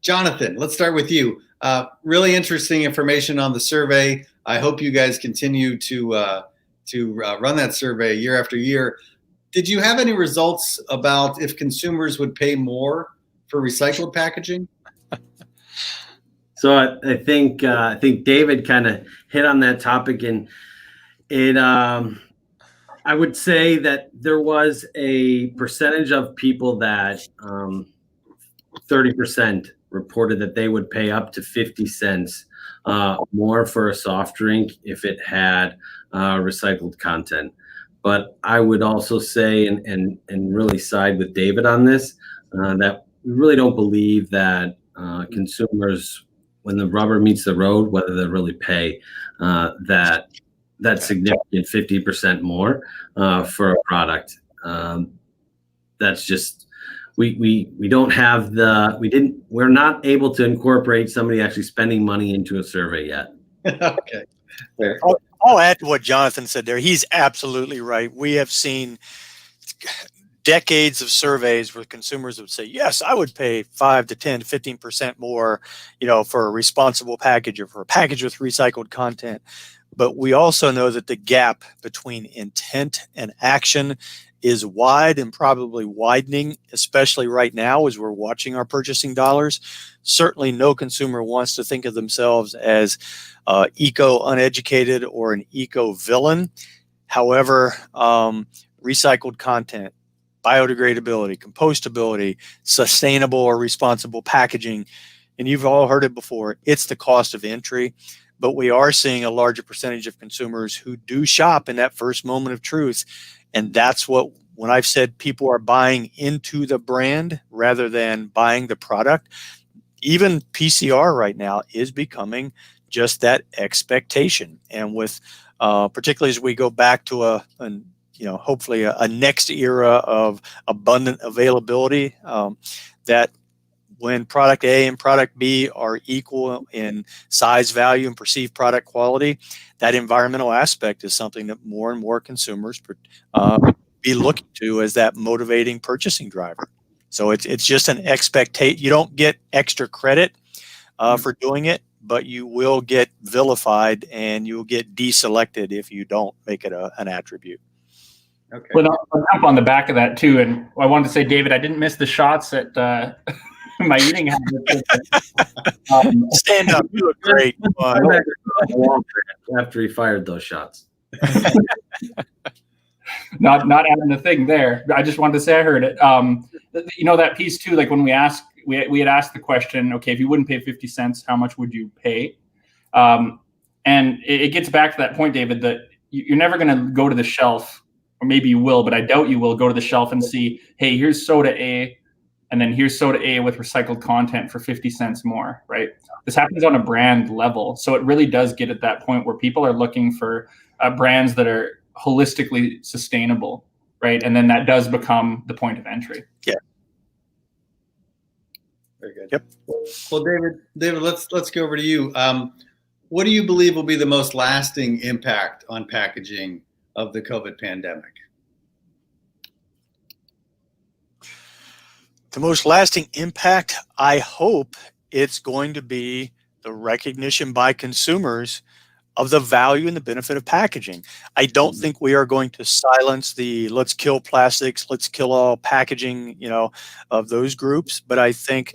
Jonathan, let's start with you. Really interesting information on the survey. I hope you guys continue to run that survey year after year. Did you have any results about if consumers would pay more for recycled packaging? So I think David kind of hit on that topic, and it I would say that there was a percentage of people that 30% reported that they would pay up to 50 cents more for a soft drink if it had recycled content. But I would also say, and really side with David on this, that we really don't believe that consumers, when the rubber meets the road, whether they really pay that significant 50% more for a product. That's just we don't have we're not able to incorporate somebody actually spending money into a survey yet. Okay. Fair. I'll add to what Jonathan said there. He's absolutely right. We have seen decades of surveys where consumers would say, yes, I would pay 5 to 10 to 15% more, for a responsible package or for a package with recycled content. But we also know that the gap between intent and action is wide and probably widening, especially right now as we're watching our purchasing dollars. Certainly no consumer wants to think of themselves as eco-uneducated or an eco-villain. However, recycled content, biodegradability, compostability, sustainable or responsible packaging, and you've all heard it before, it's the cost of entry. But we are seeing a larger percentage of consumers who do shop in that first moment of truth. And that's when I've said people are buying into the brand rather than buying the product, even PCR right now is becoming just that expectation. And with, particularly as we go back to hopefully a next era of abundant availability, that when product A and product B are equal in size, value, and perceived product quality, that environmental aspect is something that more and more consumers be looking to as that motivating purchasing driver. So it's just an expectation. You don't get extra credit for doing it, but you will get vilified and you will get deselected if you don't make it an attribute. Okay. Well, I'll jump on the back of that too. And I wanted to say, David, I didn't miss the shots at my eating habits. Stand up. You look great. After he fired those shots. Not adding a thing there. I just wanted to say I heard it. That piece too, like when we had asked the question, okay, if you wouldn't pay 50 cents, how much would you pay? And it gets back to that point, David, that you're never going to go to the shelf, or maybe you will, but I doubt you will go to the shelf and see, hey, here's soda A, and then here's soda A with recycled content for 50 cents more, right? This happens on a brand level. So it really does get at that point where people are looking for brands that are holistically sustainable, right? And then that does become the point of entry. Yeah. Very good. Yep. Well, David, let's go over to you. What do you believe will be the most lasting impact on packaging of the COVID pandemic? The most lasting impact, I hope it's going to be the recognition by consumers of the value and the benefit of packaging. I don't think we are going to silence the let's kill plastics, let's kill all packaging, of those groups. But I think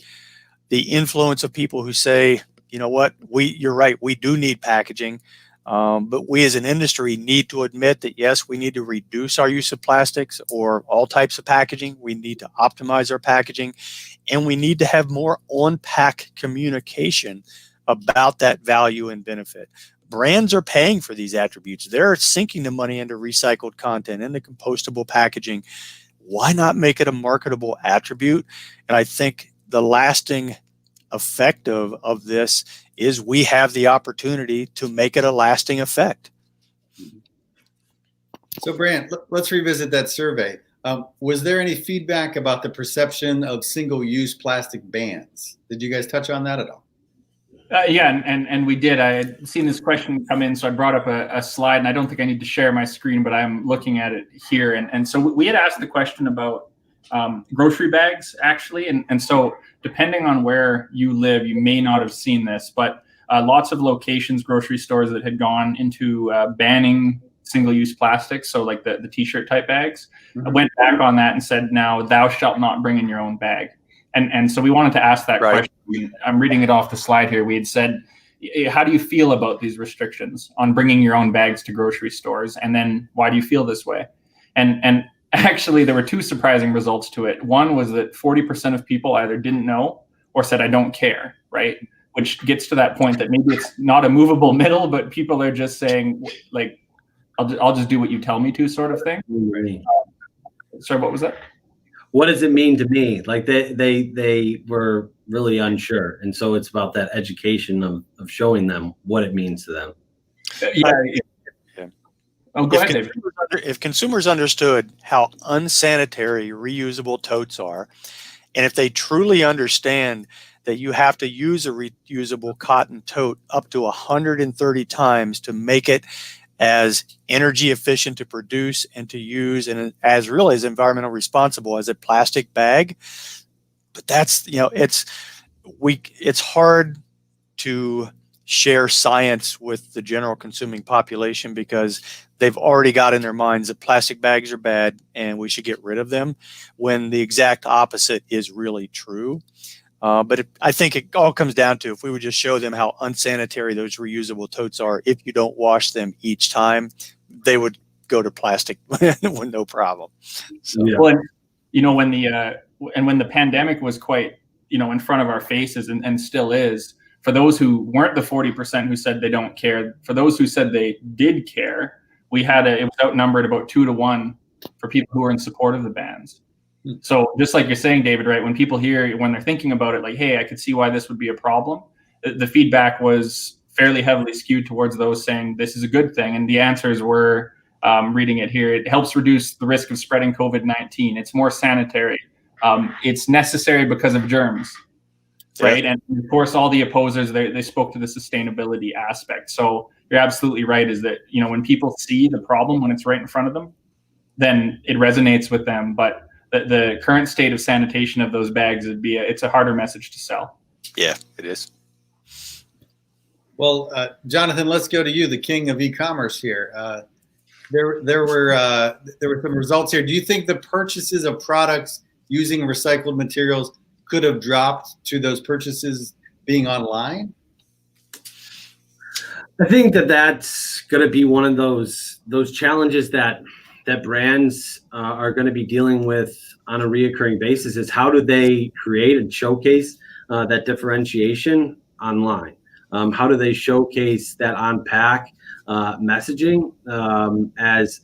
the influence of people who say, you know what, you're right, we do need packaging. But we as an industry need to admit that, yes, we need to reduce our use of plastics or all types of packaging. We need to optimize our packaging, and we need to have more on-pack communication about that value and benefit. Brands are paying for these attributes. They're sinking the money into recycled content, into compostable packaging. Why not make it a marketable attribute? And I think the lasting effect of this is we have the opportunity to make it a lasting effect. So, Brant, let's revisit that survey. Was there any feedback about the perception of single-use plastic bans? Did you guys touch on that at all? Yeah, and we did. I had seen this question come in, so I brought up a slide, and I don't think I need to share my screen, but I'm looking at it here. And so we had asked the question about grocery bags, actually. And so depending on where you live, you may not have seen this, but lots of locations, grocery stores that had gone into banning single-use plastics, so like the t-shirt type bags, went back on that and said, now thou shalt not bring in your own bag. And so we wanted to ask that question. I'm reading it off the slide here. We had said, how do you feel about these restrictions on bringing your own bags to grocery stores? And then why do you feel this way? And actually, there were two surprising results to it. One was that 40% of people either didn't know or said, I don't care, right? Which gets to that point that maybe it's not a movable middle, but people are just saying, like, I'll just do what you tell me to, sort of thing. Sorry, what was that? What does it mean to me? Like they were really unsure. And so it's about that education of showing them what it means to them. Oh, go ahead, David. If consumers understood how unsanitary reusable totes are, and if they truly understand that you have to use a reusable cotton tote up to 130 times to make it as energy efficient to produce and to use, and as really as environmental responsible as a plastic bag. But that's, it's hard to share science with the general consuming population because they've already got in their minds that plastic bags are bad and we should get rid of them, when the exact opposite is really true. But I think it all comes down to, if we would just show them how unsanitary those reusable totes are, if you don't wash them each time, they would go to plastic with no problem. So. Yeah. Well, when the pandemic was quite, in front of our faces and still is, for those who weren't the 40% who said they don't care, for those who said they did care, it was outnumbered about 2 to 1 for people who were in support of the bans. So just like you're saying, David, right, when people hear, when they're thinking about it, like, hey, I could see why this would be a problem, the feedback was fairly heavily skewed towards those saying this is a good thing. And the answers were, reading it here, it helps reduce the risk of spreading COVID-19. It's more sanitary. It's necessary because of germs, right? And of course, all the opposers, they spoke to the sustainability aspect. So you're absolutely right, is that, when people see the problem when it's right in front of them, then it resonates with them. But the current state of sanitation of those bags it's a harder message to sell. Yeah, it is. Well, Jonathan, let's go to you, the king of e-commerce here. There were some results here. Do you think the purchases of products using recycled materials could have dropped to those purchases being online? I think that's going to be one of those challenges that brands are going to be dealing with on a reoccurring basis, is how do they create and showcase that differentiation online? How do they showcase that on-pack messaging as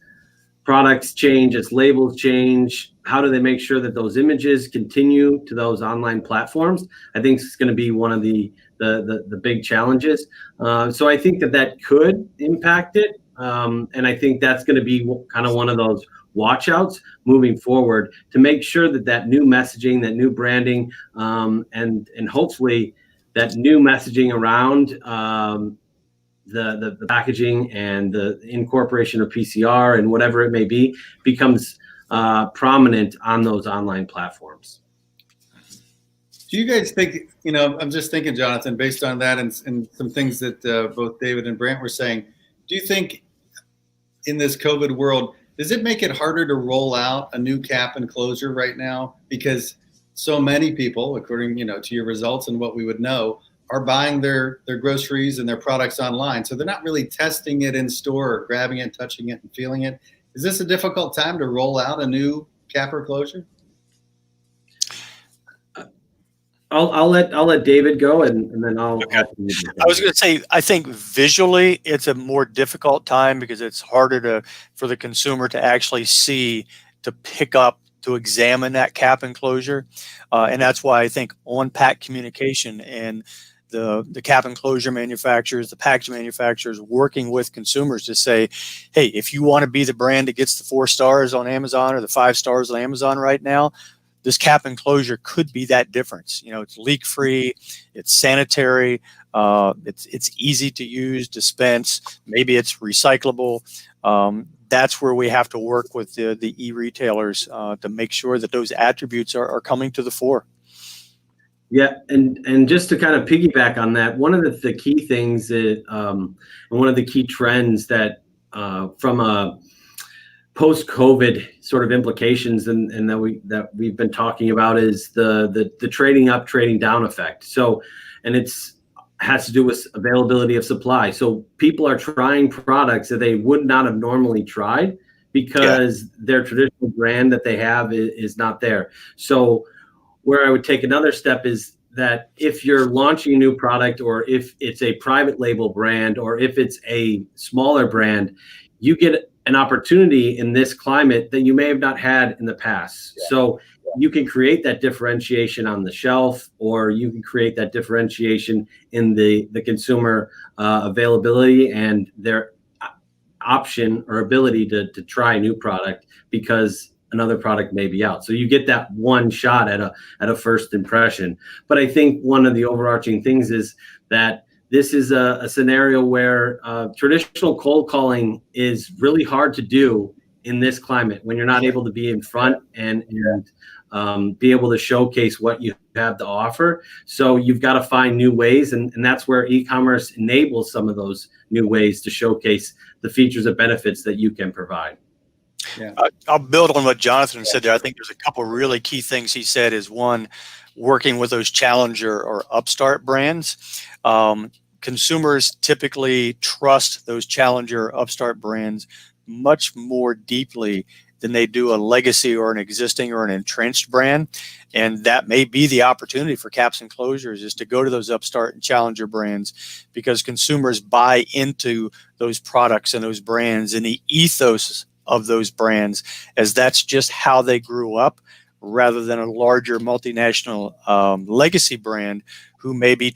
products change, as labels change? How do they make sure that those images continue to those online platforms? I think it's going to be one of the big challenges. So I think that could impact it. And I think that's going to be kind of one of those watch outs moving forward, to make sure that new messaging, that new branding, and hopefully that new messaging around the packaging and the incorporation of PCR and whatever it may be becomes prominent on those online platforms. Do you guys think, I'm just thinking, Jonathan, based on that and some things that both David and Brant were saying, do you think in this COVID world, does it make it harder to roll out a new cap and closure right now? Because so many people, according to your results and what we would know, are buying their groceries and their products online. So they're not really testing it in store or grabbing it, touching it, and feeling it. Is this a difficult time to roll out a new cap or closure? I'll let David go, and then I'll. Okay. I was going to say, I think visually it's a more difficult time because it's harder for the consumer to actually see, to pick up, to examine that cap and closure, and that's why I think on-pack communication and the cap and closure manufacturers, the package manufacturers, working with consumers to say, hey, if you want to be the brand that gets the 4 stars on Amazon or the 5 stars on Amazon right now, this cap and closure could be that difference. It's leak-free, it's sanitary, It's easy to use, dispense. Maybe it's recyclable. That's where we have to work with the e-retailers to make sure that those attributes are coming to the fore. Yeah, and just to kind of piggyback on that, one of the key things that, and one of the key trends that from a post-COVID sort of implications and that we've been talking about is the trading up, trading down effect. So, and has to do with availability of supply. So people are trying products that they would not have normally tried because their traditional brand that they have is not there. So where I would take another step is that if you're launching a new product, or if it's a private label brand, or if it's a smaller brand, you get an opportunity in this climate that you may have not had in the past. Yeah. So you can create that differentiation on the shelf, or you can create that differentiation in the consumer availability and their option or ability to try a new product because another product may be out. So you get that one shot at a first impression. But I think one of the overarching things is that this is a scenario where traditional cold calling is really hard to do in this climate when you're not able to be in front and be able to showcase what you have to offer. So you've got to find new ways, and that's where e-commerce enables some of those new ways to showcase the features and benefits that you can provide. Yeah. I'll build on what Jonathan said there. I think there's a couple of really key things he said is one, working with those challenger or upstart brands. Consumers typically trust those challenger upstart brands much more deeply than they do a legacy or an existing or an entrenched brand. And that may be the opportunity for Caps and Closures, is to go to those upstart and challenger brands, because consumers buy into those products and those brands and the ethos of those brands, as that's just how they grew up, rather than a larger multinational legacy brand who may be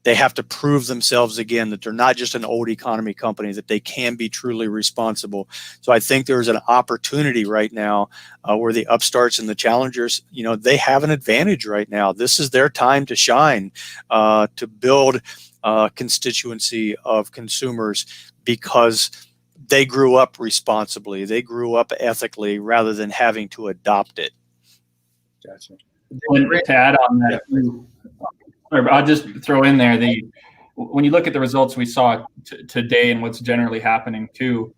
they have to prove themselves again, that they're not just an old economy company, that they can be truly responsible. So I think there's an opportunity right now where the upstarts and the challengers, they have an advantage right now. This is their time to shine, to build a constituency of consumers, because they grew up responsibly. They grew up ethically rather than having to adopt it. Gotcha. To add on that, I'll just throw in there when you look at the results we saw today and what's generally happening too,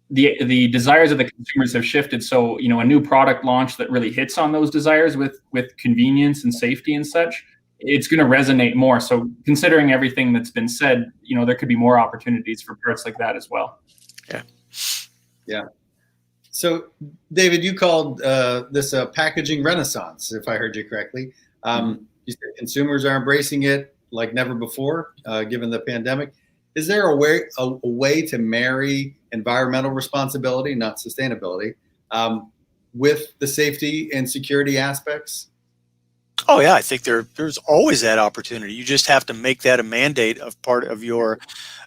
the desires of the consumers have shifted. So, a new product launch that really hits on those desires with convenience and safety and such, it's going to resonate more. So considering everything that's been said, there could be more opportunities for parts like that as well. Yeah. Yeah. So David, you called this a packaging renaissance, if I heard you correctly. You said consumers are embracing it like never before, given the pandemic. Is there a way to marry environmental responsibility, not sustainability, with the safety and security aspects? Oh yeah, I think there's always that opportunity. You just have to make that a mandate of part of your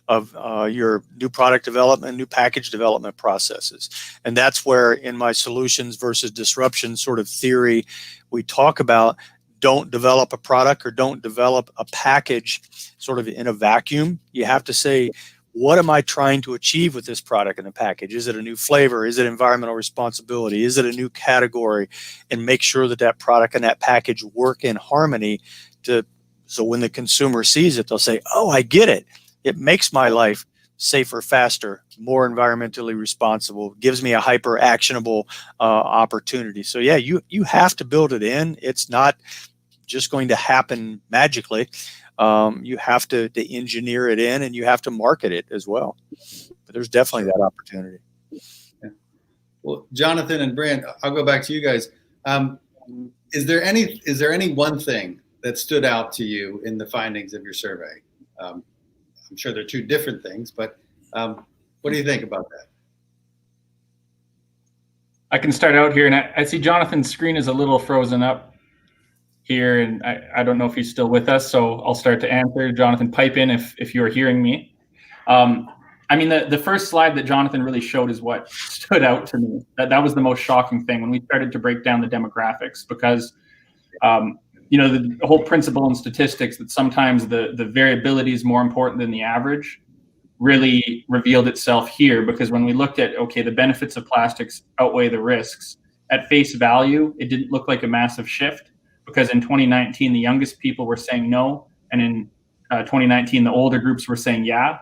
new product development, new package development processes. And that's where, in my solutions versus disruption sort of theory, we talk about, don't develop a product or don't develop a package sort of in a vacuum. You have to say, what am I trying to achieve with this product in a package? Is it a new flavor? Is it environmental responsibility? Is it a new category? And make sure that product and that package work in harmony, so when the consumer sees it, they'll say, oh, I get it. It makes my life safer, faster, more environmentally responsible, gives me a hyper actionable opportunity. So yeah, you have to build it in. It's not just going to happen magically. You have to engineer it in, and you have to market it as well. But there's definitely that opportunity. Yeah. Well, Jonathan and Brant, I'll go back to you guys. Is there any one thing that stood out to you in the findings of your survey? I'm sure they're two different things, but what do you think about that? I can start out here, and I see Jonathan's screen is a little frozen up here, and I don't know if he's still with us, so I'll start to answer. Jonathan, pipe in if you're hearing me. The first slide that Jonathan really showed is what stood out to me. That was the most shocking thing when we started to break down the demographics, because the whole principle in statistics that sometimes the variability is more important than the average really revealed itself here, because when we looked at, okay, the benefits of plastics outweigh the risks, at face value, it didn't look like a massive shift, because in 2019, the youngest people were saying no, and in 2019, the older groups were saying yeah,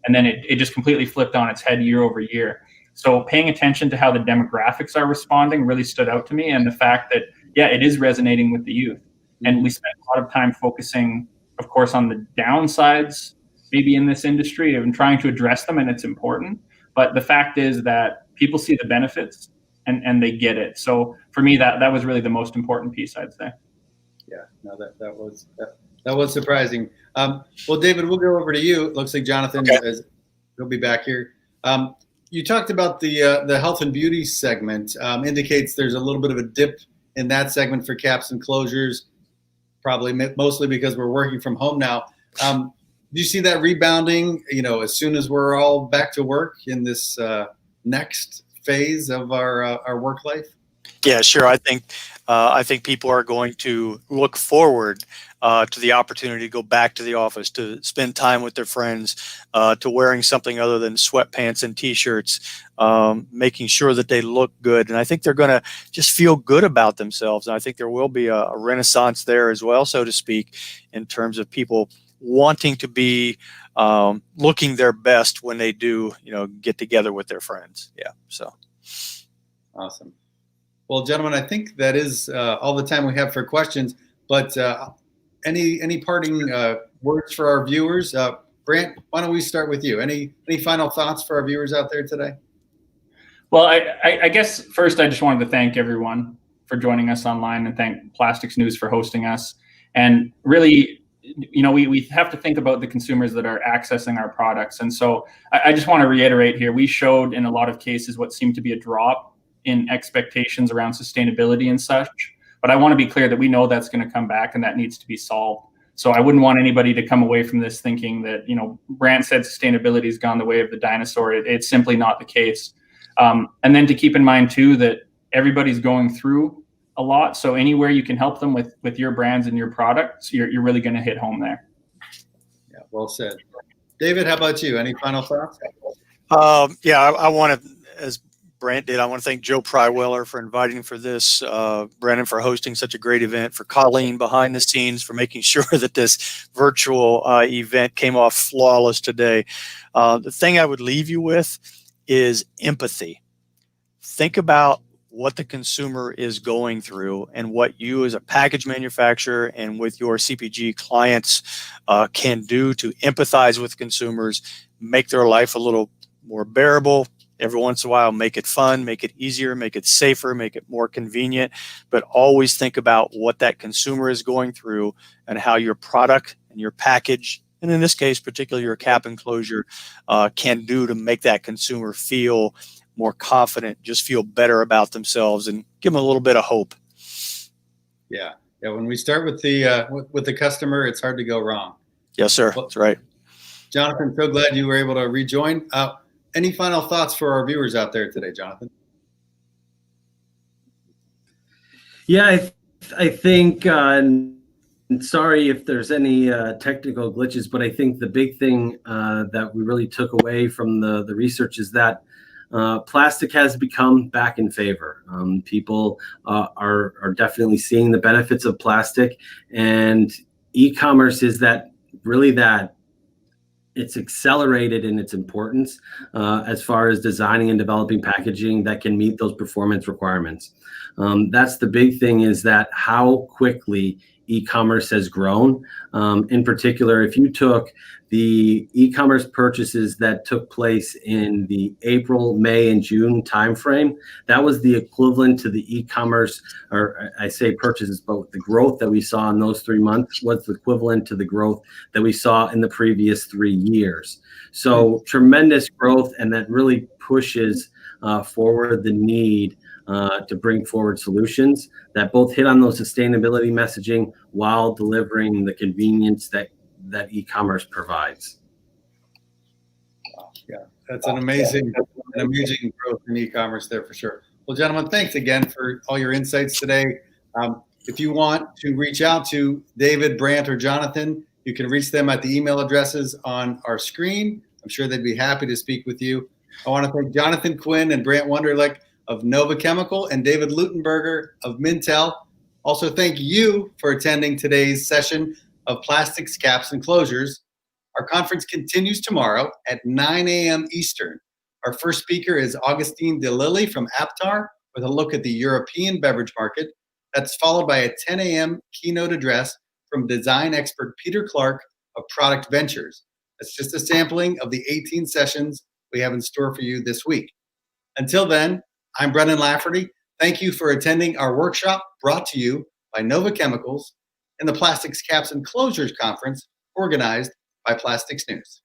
and then it just completely flipped on its head year over year. So paying attention to how the demographics are responding really stood out to me, and the fact that, yeah, it is resonating with the youth. And we spent a lot of time focusing, of course, on the downsides maybe in this industry and trying to address them, and it's important. But the fact is that people see the benefits and they get it. So for me, that was really the most important piece, I'd say. Yeah, no, that was surprising. Well, David, we'll go over to you. It looks like Jonathan he'll be back here. You talked about the health and beauty segment. Indicates there's a little bit of a dip in that segment for caps and closures, probably mostly because we're working from home now. Do you see that rebounding, as soon as we're all back to work in this next phase of our work life? Yeah, sure. I think people are going to look forward to the opportunity to go back to the office, to spend time with their friends, to wearing something other than sweatpants and t-shirts, making sure that they look good. And I think they're going to just feel good about themselves. And I think there will be a renaissance there as well, so to speak, in terms of people wanting to be looking their best when they do, get together with their friends. Yeah. So. Awesome. Well, gentlemen, I think that is all the time we have for questions. But any parting words for our viewers? Brant, why don't we start with you? Any final thoughts for our viewers out there today? Well, I guess first I just wanted to thank everyone for joining us online, and thank Plastics News for hosting us. And really, we have to think about the consumers that are accessing our products. And so I just want to reiterate here, we showed in a lot of cases what seemed to be a drop in expectations around sustainability and such. But I want to be clear that we know that's going to come back, and that needs to be solved. So I wouldn't want anybody to come away from this thinking that, Brant said sustainability has gone the way of the dinosaur. It's simply not the case. And then to keep in mind too, that everybody's going through a lot. So anywhere you can help them with your brands and your products, you're really going to hit home there. Yeah, well said. David, how about you? Any final thoughts? I want to, as Brant did, I want to thank Joe Pryweller for inviting for this, Brennan for hosting such a great event, for Colleen behind the scenes for making sure that this virtual event came off flawless today. The thing I would leave you with is empathy. Think about what the consumer is going through, and what you as a package manufacturer and with your CPG clients can do to empathize with consumers, make their life a little more bearable. Every once in a while, make it fun, make it easier, make it safer, make it more convenient, but always think about what that consumer is going through and how your product and your package, and in this case, particularly your cap enclosure, can do to make that consumer feel more confident, just feel better about themselves, and give them a little bit of hope. Yeah. When we start with the customer, it's hard to go wrong. Yes, sir. Well, that's right. Jonathan, so glad you were able to rejoin. Any final thoughts for our viewers out there today, Jonathan? Yeah, I think, and sorry if there's any technical glitches, but I think the big thing that we really took away from the research is that plastic has become back in favor. People are definitely seeing the benefits of plastic, and e-commerce is that it's accelerated in its importance as far as designing and developing packaging that can meet those performance requirements. That's the big thing, is that how quickly e-commerce has grown. In particular, if you took the e-commerce purchases that took place in the April, May, and June timeframe, that was the equivalent to the e-commerce, or I say purchases, but the growth that we saw in those 3 months was the equivalent to the growth that we saw in the previous 3 years. So tremendous growth, and that really pushes forward the need to bring forward solutions that both hit on those sustainability messaging while delivering the convenience that e-commerce provides. Yeah, that's an amazing growth in e-commerce there for sure. Well, gentlemen, thanks again for all your insights today. If you want to reach out to David, Brant, or Jonathan, you can reach them at the email addresses on our screen. I'm sure they'd be happy to speak with you. I want to thank Jonathan Quinn and Brant Wunderlich of Nova Chemical and David Lutenberger of Mintel. Also, thank you for attending today's session of Plastics, Caps, and Closures. Our conference continues tomorrow at 9 a.m. Eastern. Our first speaker is Augustine DeLilly from Aptar with a look at the European beverage market. That's followed by a 10 a.m. keynote address from design expert Peter Clark of Product Ventures. That's just a sampling of the 18 sessions we have in store for you this week. Until then, I'm Brendan Lafferty. Thank you for attending our workshop brought to you by Nova Chemicals and the Plastics, Caps, and Closures Conference organized by Plastics News.